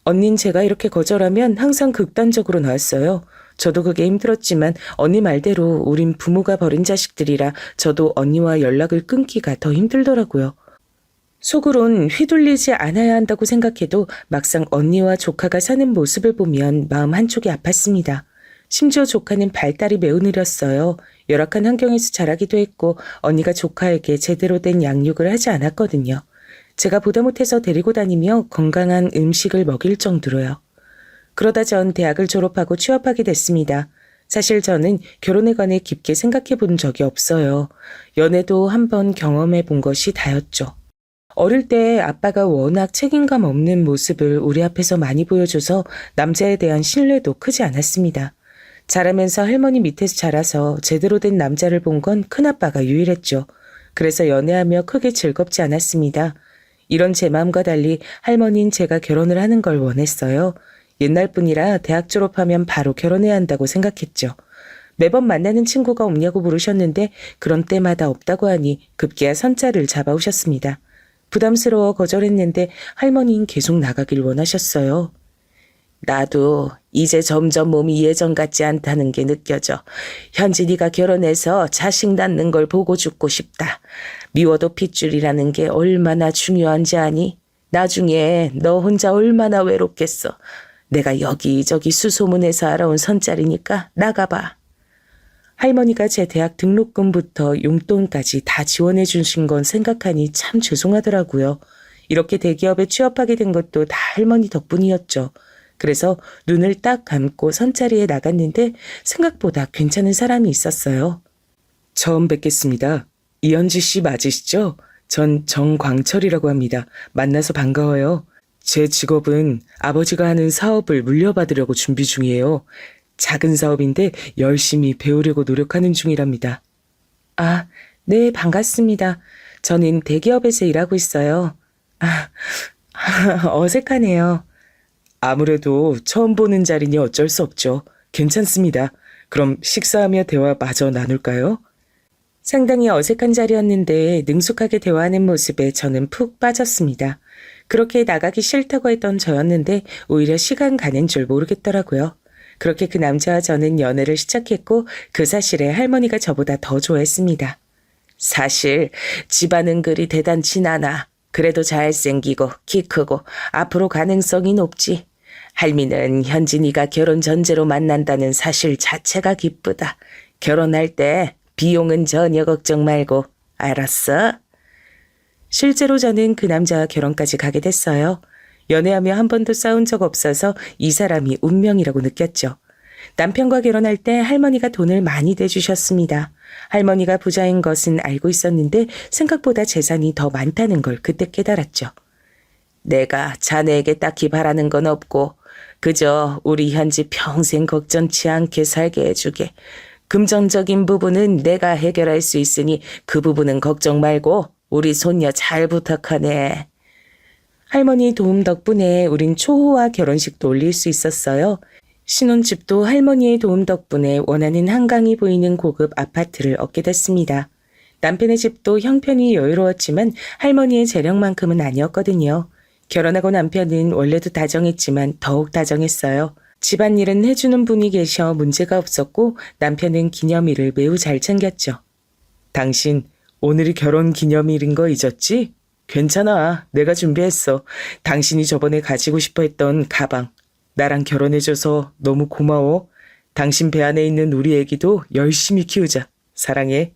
언닌 제가 이렇게 거절하면 항상 극단적으로 나왔어요. 저도 그게 힘들었지만 언니 말대로 우린 부모가 버린 자식들이라 저도 언니와 연락을 끊기가 더 힘들더라고요. 속으론 휘둘리지 않아야 한다고 생각해도 막상 언니와 조카가 사는 모습을 보면 마음 한쪽이 아팠습니다. 심지어 조카는 발달이 매우 느렸어요. 열악한 환경에서 자라기도 했고 언니가 조카에게 제대로 된 양육을 하지 않았거든요. 제가 보다 못해서 데리고 다니며 건강한 음식을 먹일 정도로요. 그러다 전 대학을 졸업하고 취업하게 됐습니다. 사실 저는 결혼에 관해 깊게 생각해 본 적이 없어요. 연애도 한번 경험해 본 것이 다였죠. 어릴 때 아빠가 워낙 책임감 없는 모습을 우리 앞에서 많이 보여줘서 남자에 대한 신뢰도 크지 않았습니다. 자라면서 할머니 밑에서 자라서 제대로 된 남자를 본 건 큰아빠가 유일했죠. 그래서 연애하며 크게 즐겁지 않았습니다. 이런 제 마음과 달리 할머니는 제가 결혼을 하는 걸 원했어요. 옛날 뿐이라 대학 졸업하면 바로 결혼해야 한다고 생각했죠. 매번 만나는 친구가 없냐고 물으셨는데 그런 때마다 없다고 하니 급기야 선자를 잡아오셨습니다. 부담스러워 거절했는데 할머니는 계속 나가길 원하셨어요. 나도 이제 점점 몸이 예전 같지 않다는 게 느껴져. 현진이가 결혼해서 자식 낳는 걸 보고 죽고 싶다. 미워도 핏줄이라는 게 얼마나 중요한지 아니? 나중에 너 혼자 얼마나 외롭겠어. 내가 여기저기 수소문해서 알아온 선짜리니까 나가봐. 할머니가 제 대학 등록금부터 용돈까지 다 지원해 주신 건 생각하니 참 죄송하더라고요. 이렇게 대기업에 취업하게 된 것도 다 할머니 덕분이었죠. 그래서 눈을 딱 감고 선자리에 나갔는데 생각보다 괜찮은 사람이 있었어요. 처음 뵙겠습니다. 이현지 씨 맞으시죠? 전 정광철이라고 합니다. 만나서 반가워요. 제 직업은 아버지가 하는 사업을 물려받으려고 준비 중이에요. 작은 사업인데 열심히 배우려고 노력하는 중이랍니다. 아, 네, 반갑습니다. 저는 대기업에서 일하고 있어요. 어색하네요. 아무래도 처음 보는 자리니 어쩔 수 없죠. 괜찮습니다. 그럼 식사하며 대화 마저 나눌까요? 상당히 어색한 자리였는데 능숙하게 대화하는 모습에 저는 푹 빠졌습니다. 그렇게 나가기 싫다고 했던 저였는데 오히려 시간 가는 줄 모르겠더라고요. 그렇게 그 남자와 저는 연애를 시작했고 그 사실에 할머니가 저보다 더 좋아했습니다. 사실 집안은 그리 대단치 않아. 그래도 잘생기고 키 크고 앞으로 가능성이 높지. 할미는 현진이가 결혼 전제로 만난다는 사실 자체가 기쁘다. 결혼할 때 비용은 전혀 걱정 말고. 알았어? 실제로 저는 그 남자와 결혼까지 가게 됐어요. 연애하며 한 번도 싸운 적 없어서 이 사람이 운명이라고 느꼈죠. 남편과 결혼할 때 할머니가 돈을 많이 대주셨습니다. 할머니가 부자인 것은 알고 있었는데 생각보다 재산이 더 많다는 걸 그때 깨달았죠. 내가 자네에게 딱히 바라는 건 없고 그저 우리 현지 평생 걱정치 않게 살게 해주게. 금전적인 부분은 내가 해결할 수 있으니 그 부분은 걱정 말고 우리 손녀 잘 부탁하네. 할머니 도움 덕분에 우린 초호화 결혼식도 올릴 수 있었어요. 신혼집도 할머니의 도움 덕분에 원하는 한강이 보이는 고급 아파트를 얻게 됐습니다. 남편의 집도 형편이 여유로웠지만 할머니의 재력만큼은 아니었거든요. 결혼하고 남편은 원래도 다정했지만 더욱 다정했어요. 집안일은 해주는 분이 계셔 문제가 없었고 남편은 기념일을 매우 잘 챙겼죠. 당신 오늘이 결혼 기념일인 거 잊었지? 괜찮아. 내가 준비했어. 당신이 저번에 가지고 싶어 했던 가방. 나랑 결혼해줘서 너무 고마워. 당신 배 안에 있는 우리 애기도 열심히 키우자. 사랑해.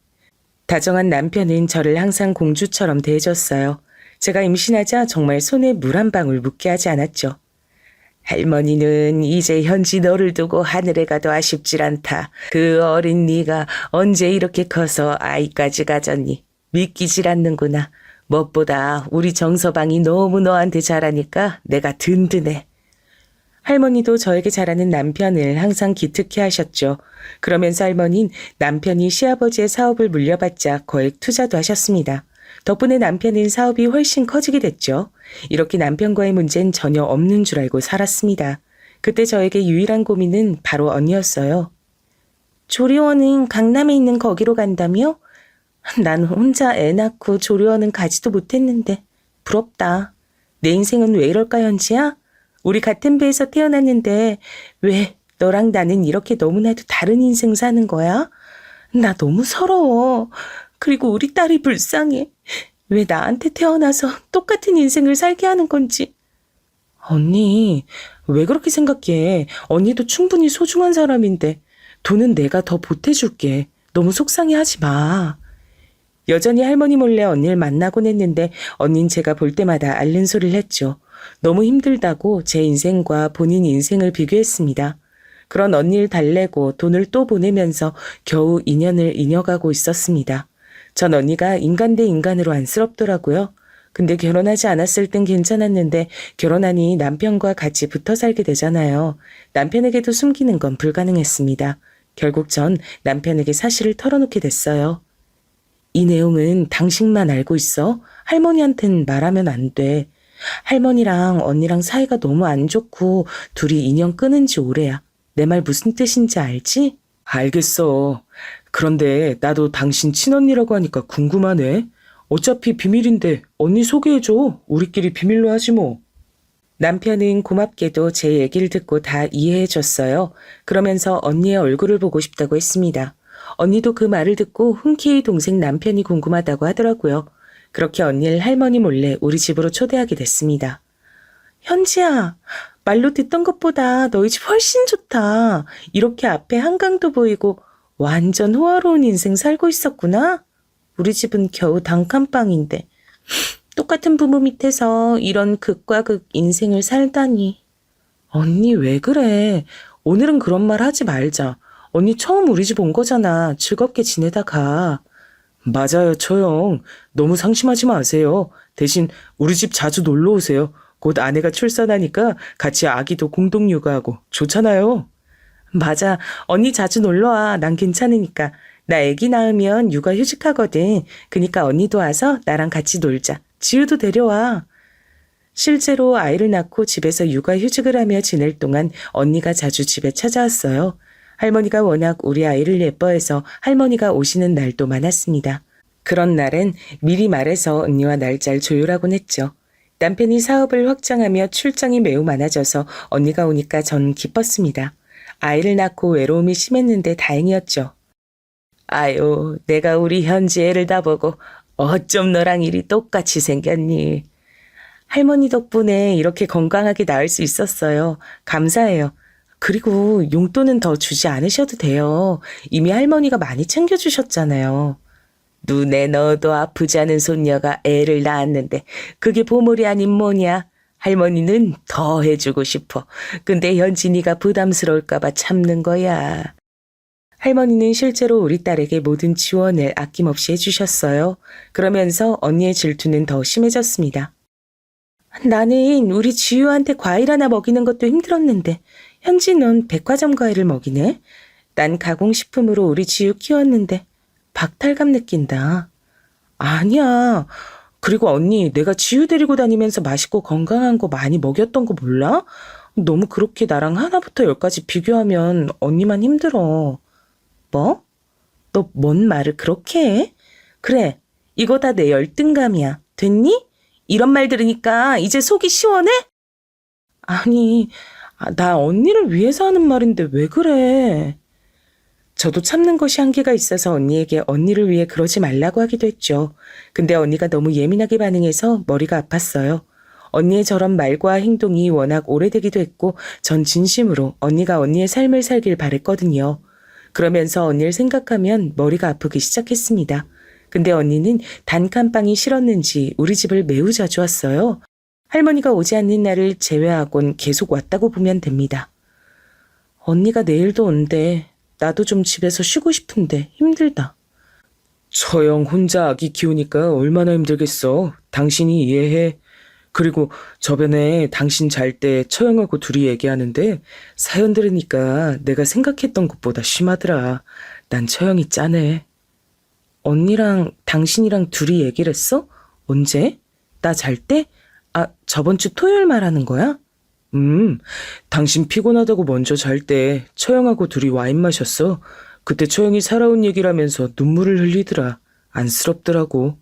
다정한 남편은 저를 항상 공주처럼 대해줬어요. 제가 임신하자 정말 손에 물 한 방울 묻게 하지 않았죠. 할머니는 이제 현지 너를 두고 하늘에 가도 아쉽질 않다. 그 어린 네가 언제 이렇게 커서 아이까지 가졌니? 믿기질 않는구나. 무엇보다 우리 정서방이 너무 너한테 잘하니까 내가 든든해. 할머니도 저에게 잘하는 남편을 항상 기특해 하셨죠. 그러면서 할머니는 남편이 시아버지의 사업을 물려받자 거액 투자도 하셨습니다. 덕분에 남편은 사업이 훨씬 커지게 됐죠. 이렇게 남편과의 문제는 전혀 없는 줄 알고 살았습니다. 그때 저에게 유일한 고민은 바로 언니였어요. 조리원은 강남에 있는 거기로 간다며? 난 혼자 애 낳고 조리원은 가지도 못했는데 부럽다. 내 인생은 왜 이럴까 현지야? 우리 같은 배에서 태어났는데 왜 너랑 나는 이렇게 너무나도 다른 인생 사는 거야? 나 너무 서러워. 그리고 우리 딸이 불쌍해. 왜 나한테 태어나서 똑같은 인생을 살게 하는 건지. 언니, 왜 그렇게 생각해? 언니도 충분히 소중한 사람인데 돈은 내가 더 보태줄게. 너무 속상해하지 마. 여전히 할머니 몰래 언니를 만나곤 했는데 언닌 제가 볼 때마다 앓는 소리를 했죠. 너무 힘들다고 제 인생과 본인 인생을 비교했습니다. 그런 언니를 달래고 돈을 또 보내면서 겨우 인연을 이어가고 있었습니다. 전 언니가 인간 대 인간으로 안쓰럽더라고요. 근데 결혼하지 않았을 땐 괜찮았는데 결혼하니 남편과 같이 붙어 살게 되잖아요. 남편에게도 숨기는 건 불가능했습니다. 결국 전 남편에게 사실을 털어놓게 됐어요. 이 내용은 당신만 알고 있어? 할머니한텐 말하면 안 돼. 할머니랑 언니랑 사이가 너무 안 좋고 둘이 인연 끊은 지 오래야. 내 말 무슨 뜻인지 알지? 알겠어. 그런데 나도 당신 친언니라고 하니까 궁금하네. 어차피 비밀인데 언니 소개해줘. 우리끼리 비밀로 하지 뭐. 남편은 고맙게도 제 얘기를 듣고 다 이해해줬어요. 그러면서 언니의 얼굴을 보고 싶다고 했습니다. 언니도 그 말을 듣고 흔쾌히 동생 남편이 궁금하다고 하더라고요. 그렇게 언니를 할머니 몰래 우리 집으로 초대하게 됐습니다. 현지야, 말로 듣던 것보다 너희 집 훨씬 좋다. 이렇게 앞에 한강도 보이고 완전 호화로운 인생 살고 있었구나. 우리 집은 겨우 단칸방인데 똑같은 부모 밑에서 이런 극과 극 인생을 살다니. 언니 왜 그래? 오늘은 그런 말 하지 말자. 언니 처음 우리 집 온 거잖아. 즐겁게 지내다 가. 맞아요, 초영. 너무 상심하지 마세요. 대신 우리 집 자주 놀러 오세요. 곧 아내가 출산하니까 같이 아기도 공동 육아하고 좋잖아요. 맞아. 언니 자주 놀러와. 난 괜찮으니까. 나 아기 낳으면 육아휴직하거든. 그니까 언니도 와서 나랑 같이 놀자. 지우도 데려와. 실제로 아이를 낳고 집에서 육아휴직을 하며 지낼 동안 언니가 자주 집에 찾아왔어요. 할머니가 워낙 우리 아이를 예뻐해서 할머니가 오시는 날도 많았습니다. 그런 날엔 미리 말해서 언니와 날짜를 조율하곤 했죠. 남편이 사업을 확장하며 출장이 매우 많아져서 언니가 오니까 전 기뻤습니다. 아이를 낳고 외로움이 심했는데 다행이었죠. 아유, 내가 우리 현지 애를 다 보고 어쩜 너랑 일이 똑같이 생겼니. 할머니 덕분에 이렇게 건강하게 낳을 수 있었어요. 감사해요. 그리고 용돈은 더 주지 않으셔도 돼요. 이미 할머니가 많이 챙겨주셨잖아요. 눈에 넣어도 아프지 않은 손녀가 애를 낳았는데 그게 보물이 아닌 뭐냐. 할머니는 더 해주고 싶어. 근데 현진이가 부담스러울까봐 참는 거야. 할머니는 실제로 우리 딸에게 모든 지원을 아낌없이 해주셨어요. 그러면서 언니의 질투는 더 심해졌습니다. 나는 우리 지유한테 과일 하나 먹이는 것도 힘들었는데 현지 넌 백화점 과일을 먹이네? 난 가공식품으로 우리 지유 키웠는데 박탈감 느낀다. 아니야. 그리고 언니 내가 지유 데리고 다니면서 맛있고 건강한 거 많이 먹였던 거 몰라? 너무 그렇게 나랑 하나부터 열까지 비교하면 언니만 힘들어. 뭐? 너 뭔 말을 그렇게 해? 그래, 이거 다 내 열등감이야. 됐니? 이런 말 들으니까 이제 속이 시원해? 아니, 나 언니를 위해서 하는 말인데 왜 그래? 저도 참는 것이 한계가 있어서 언니에게 언니를 위해 그러지 말라고 하기도 했죠. 근데 언니가 너무 예민하게 반응해서 머리가 아팠어요. 언니의 저런 말과 행동이 워낙 오래되기도 했고 전 진심으로 언니가 언니의 삶을 살길 바랬거든요. 그러면서 언니를 생각하면 머리가 아프기 시작했습니다. 근데 언니는 단칸방이 싫었는지 우리 집을 매우 자주 왔어요. 할머니가 오지 않는 날을 제외하곤 계속 왔다고 보면 됩니다. 언니가 내일도 온대. 나도 좀 집에서 쉬고 싶은데 힘들다. 처형 혼자 아기 키우니까 얼마나 힘들겠어. 당신이 이해해. 그리고 저번에 당신 잘 때 처형하고 둘이 얘기하는데 사연 들으니까 내가 생각했던 것보다 심하더라. 난 처형이 짠해. 언니랑 당신이랑 둘이 얘기를 했어? 언제? 나 잘 때? 저번 주 토요일 말하는 거야? 당신 피곤하다고 먼저 잘 때 처형하고 둘이 와인 마셨어. 그때 처형이 살아온 얘기를 하면서 눈물을 흘리더라. 안쓰럽더라고.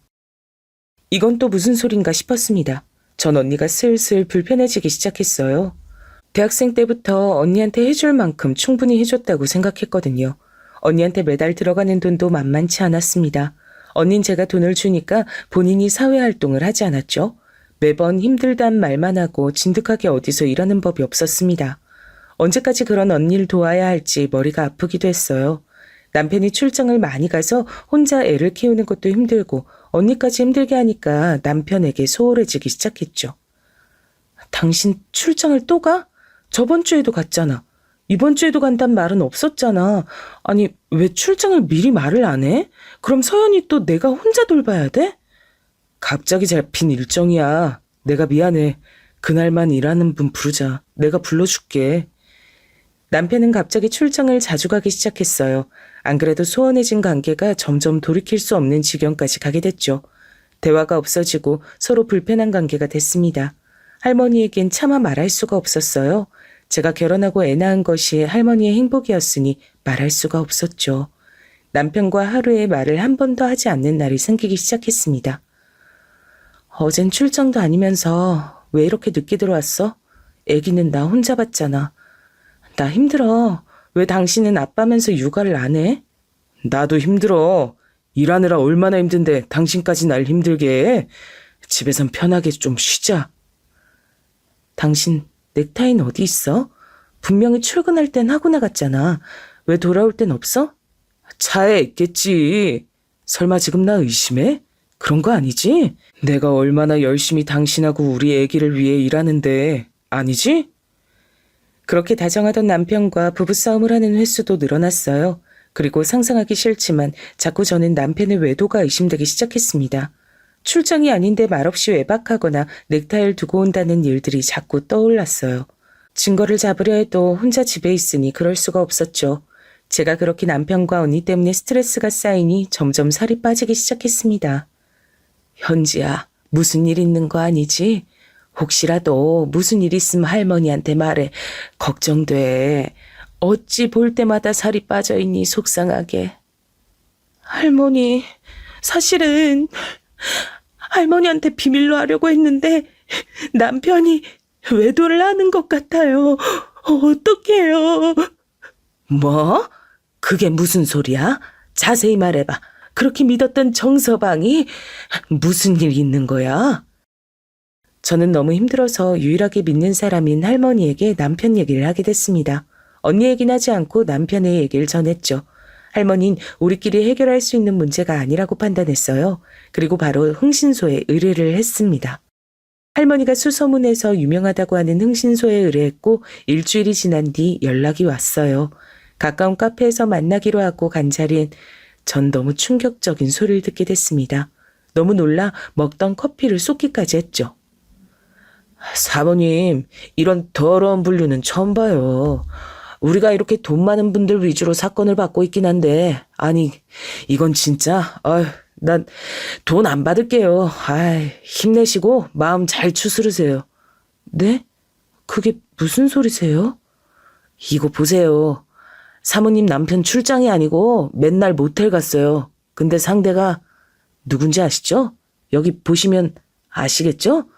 이건 또 무슨 소린가 싶었습니다. 전 언니가 슬슬 불편해지기 시작했어요. 대학생 때부터 언니한테 해줄 만큼 충분히 해줬다고 생각했거든요. 언니한테 매달 들어가는 돈도 만만치 않았습니다. 언닌 제가 돈을 주니까 본인이 사회활동을 하지 않았죠. 매번 힘들단 말만 하고 진득하게 어디서 일하는 법이 없었습니다. 언제까지 그런 언니를 도와야 할지 머리가 아프기도 했어요. 남편이 출장을 많이 가서 혼자 애를 키우는 것도 힘들고 언니까지 힘들게 하니까 남편에게 소홀해지기 시작했죠. 당신 출장을 또 가? 저번 주에도 갔잖아. 이번 주에도 간단 말은 없었잖아. 아니, 왜 출장을 미리 말을 안 해? 그럼 서연이 또 내가 혼자 돌봐야 돼? 갑자기 잡힌 일정이야. 내가 미안해. 그날만 일하는 분 부르자. 내가 불러줄게. 남편은 갑자기 출장을 자주 가기 시작했어요. 안 그래도 소원해진 관계가 점점 돌이킬 수 없는 지경까지 가게 됐죠. 대화가 없어지고 서로 불편한 관계가 됐습니다. 할머니에겐 차마 말할 수가 없었어요. 제가 결혼하고 애 낳은 것이 할머니의 행복이었으니 말할 수가 없었죠. 남편과 하루에 말을 한 번도 하지 않는 날이 생기기 시작했습니다. 어젠 출장도 아니면서 왜 이렇게 늦게 들어왔어? 애기는 나 혼자 봤잖아. 나 힘들어. 왜 당신은 아빠면서 육아를 안 해? 나도 힘들어. 일하느라 얼마나 힘든데 당신까지 날 힘들게 해. 집에선 편하게 좀 쉬자. 당신 넥타이는 어디 있어? 분명히 출근할 땐 하고 나갔잖아. 왜 돌아올 땐 없어? 차에 있겠지. 설마 지금 나 의심해? 그런 거 아니지? 내가 얼마나 열심히 당신하고 우리 애기를 위해 일하는데 아니지? 그렇게 다정하던 남편과 부부싸움을 하는 횟수도 늘어났어요. 그리고 상상하기 싫지만 자꾸 저는 남편의 외도가 의심되기 시작했습니다. 출장이 아닌데 말없이 외박하거나 넥타이를 두고 온다는 일들이 자꾸 떠올랐어요. 증거를 잡으려 해도 혼자 집에 있으니 그럴 수가 없었죠. 제가 그렇게 남편과 언니 때문에 스트레스가 쌓이니 점점 살이 빠지기 시작했습니다. 현지야, 무슨 일 있는 거 아니지? 혹시라도 무슨 일 있으면 할머니한테 말해. 걱정돼. 어찌 볼 때마다 살이 빠져있니 속상하게. 할머니, 사실은 할머니한테 비밀로 하려고 했는데 남편이 외도를 하는 것 같아요. 어떡해요? 뭐? 그게 무슨 소리야? 자세히 말해봐. 그렇게 믿었던 정서방이 무슨 일 있는 거야? 저는 너무 힘들어서 유일하게 믿는 사람인 할머니에게 남편 얘기를 하게 됐습니다. 언니 얘기는 하지 않고 남편의 얘기를 전했죠. 할머니는 우리끼리 해결할 수 있는 문제가 아니라고 판단했어요. 그리고 바로 흥신소에 의뢰를 했습니다. 할머니가 수소문에서 유명하다고 하는 흥신소에 의뢰했고 일주일이 지난 뒤 연락이 왔어요. 가까운 카페에서 만나기로 하고 간 자리엔 전 너무 충격적인 소리를 듣게 됐습니다. 너무 놀라 먹던 커피를 쏟기까지 했죠. 사모님, 이런 더러운 분류는 처음 봐요. 우리가 이렇게 돈 많은 분들 위주로 사건을 받고 있긴 한데, 아니, 이건 진짜, 난 돈 안 받을게요. 힘내시고 마음 잘 추스르세요. 네? 그게 무슨 소리세요? 이거 보세요. 사모님 남편 출장이 아니고 맨날 모텔 갔어요. 근데 상대가 누군지 아시죠? 여기 보시면 아시겠죠?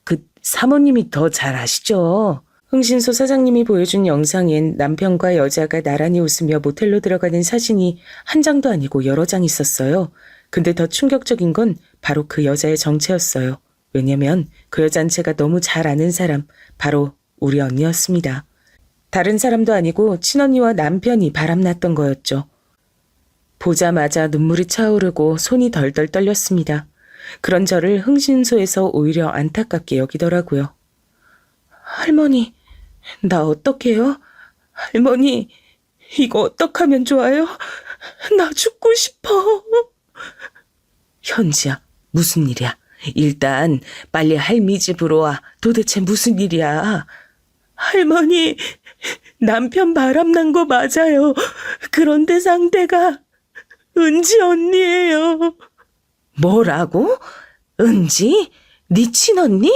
그 사모님이 더 잘 아시죠? 흥신소 사장님이 보여준 영상엔 남편과 여자가 나란히 웃으며 모텔로 들어가는 사진이 한 장도 아니고 여러 장 있었어요. 근데 더 충격적인 건 바로 그 여자의 정체였어요. 왜냐면 그 여자는 제가 너무 잘 아는 사람, 바로 우리 언니였습니다. 다른 사람도 아니고 친언니와 남편이 바람났던 거였죠. 보자마자 눈물이 차오르고 손이 덜덜 떨렸습니다. 그런 저를 흥신소에서 오히려 안타깝게 여기더라고요. 할머니, 나 어떡해요? 할머니, 이거 어떡하면 좋아요? 나 죽고 싶어. 현지야, 무슨 일이야? 일단 빨리 할미 집으로 와. 도대체 무슨 일이야? 할머니, 남편 바람난 거 맞아요. 그런데 상대가 은지 언니예요. 뭐라고? 은지? 네 친언니?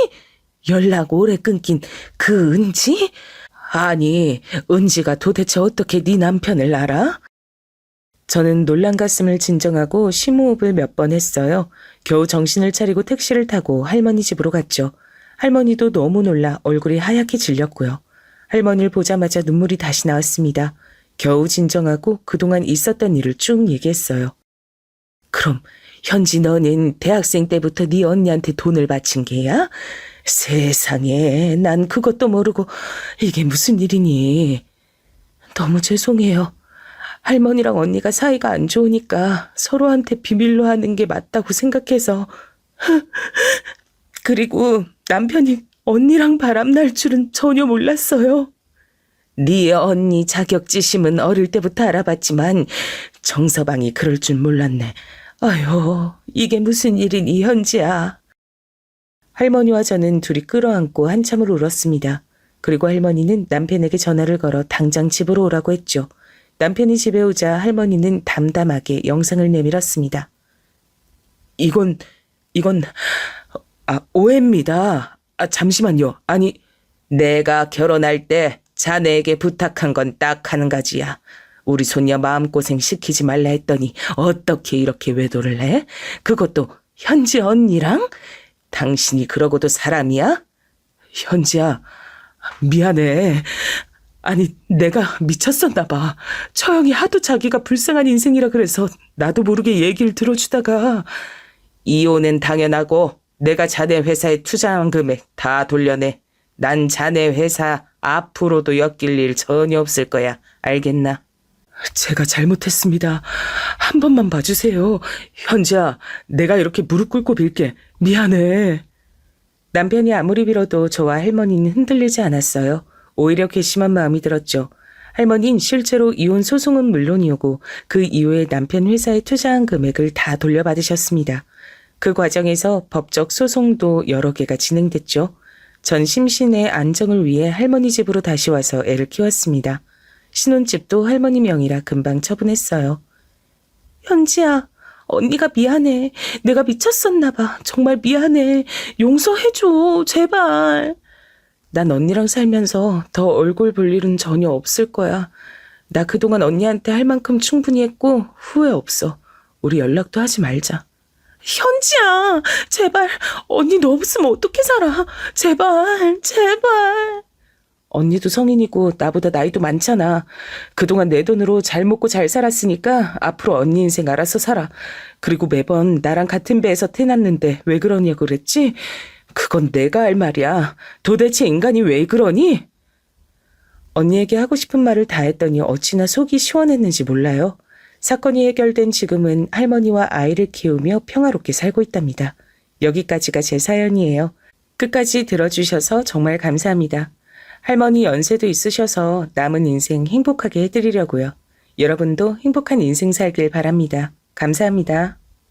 연락 오래 끊긴 그 은지? 아니, 은지가 도대체 어떻게 네 남편을 알아? 저는 놀란 가슴을 진정하고 심호흡을 몇 번 했어요. 겨우 정신을 차리고 택시를 타고 할머니 집으로 갔죠. 할머니도 너무 놀라 얼굴이 하얗게 질렸고요. 할머니를 보자마자 눈물이 다시 나왔습니다. 겨우 진정하고 그동안 있었던 일을 쭉 얘기했어요. 그럼 현지 너는 대학생 때부터 네 언니한테 돈을 바친 게야? 세상에, 난 그것도 모르고 이게 무슨 일이니? 너무 죄송해요. 할머니랑 언니가 사이가 안 좋으니까 서로한테 비밀로 하는 게 맞다고 생각해서. 그리고 남편이 언니랑 바람날 줄은 전혀 몰랐어요. 네 언니 자격지심은 어릴 때부터 알아봤지만 정서방이 그럴 줄 몰랐네. 아유, 이게 무슨 일이니 현지야. 할머니와 저는 둘이 끌어안고 한참을 울었습니다. 그리고 할머니는 남편에게 전화를 걸어 당장 집으로 오라고 했죠. 남편이 집에 오자 할머니는 담담하게 영상을 내밀었습니다. 이건 오해입니다. 잠시만요. 아니, 내가 결혼할 때 자네에게 부탁한 건 딱 한 가지야. 우리 손녀 마음고생 시키지 말라 했더니 어떻게 이렇게 외도를 해? 그것도 현지 언니랑? 당신이 그러고도 사람이야? 현지야, 미안해. 아니, 내가 미쳤었나 봐. 처형이 하도 자기가 불쌍한 인생이라 그래서 나도 모르게 얘기를 들어주다가. 이혼은 당연하고 내가 자네 회사에 투자한 금액 다 돌려내. 난 자네 회사 앞으로도 엮일 일 전혀 없을 거야. 알겠나? 제가 잘못했습니다. 한 번만 봐주세요. 현지야, 내가 이렇게 무릎 꿇고 빌게. 미안해. 남편이 아무리 빌어도 저와 할머니는 흔들리지 않았어요. 오히려 괘씸한 마음이 들었죠. 할머니는 실제로 이혼 소송은 물론이오고 그 이후에 남편 회사에 투자한 금액을 다 돌려받으셨습니다. 그 과정에서 법적 소송도 여러 개가 진행됐죠. 전 심신의 안정을 위해 할머니 집으로 다시 와서 애를 키웠습니다. 신혼집도 할머니 명의라 금방 처분했어요. 현지야, 언니가 미안해. 내가 미쳤었나 봐. 정말 미안해. 용서해줘. 제발. 난 언니랑 살면서 더 얼굴 볼 일은 전혀 없을 거야. 나 그동안 언니한테 할 만큼 충분히 했고 후회 없어. 우리 연락도 하지 말자. 현지야, 제발. 언니 너 없으면 어떻게 살아. 제발, 제발. 언니도 성인이고 나보다 나이도 많잖아. 그동안 내 돈으로 잘 먹고 잘 살았으니까 앞으로 언니 인생 알아서 살아. 그리고 매번 나랑 같은 배에서 태어났는데 왜 그러냐고 그랬지? 그건 내가 할 말이야. 도대체 인간이 왜 그러니? 언니에게 하고 싶은 말을 다 했더니 어찌나 속이 시원했는지 몰라요. 사건이 해결된 지금은 할머니와 아이를 키우며 평화롭게 살고 있답니다. 여기까지가 제 사연이에요. 끝까지 들어주셔서 정말 감사합니다. 할머니 연세도 있으셔서 남은 인생 행복하게 해드리려고요. 여러분도 행복한 인생 살길 바랍니다. 감사합니다.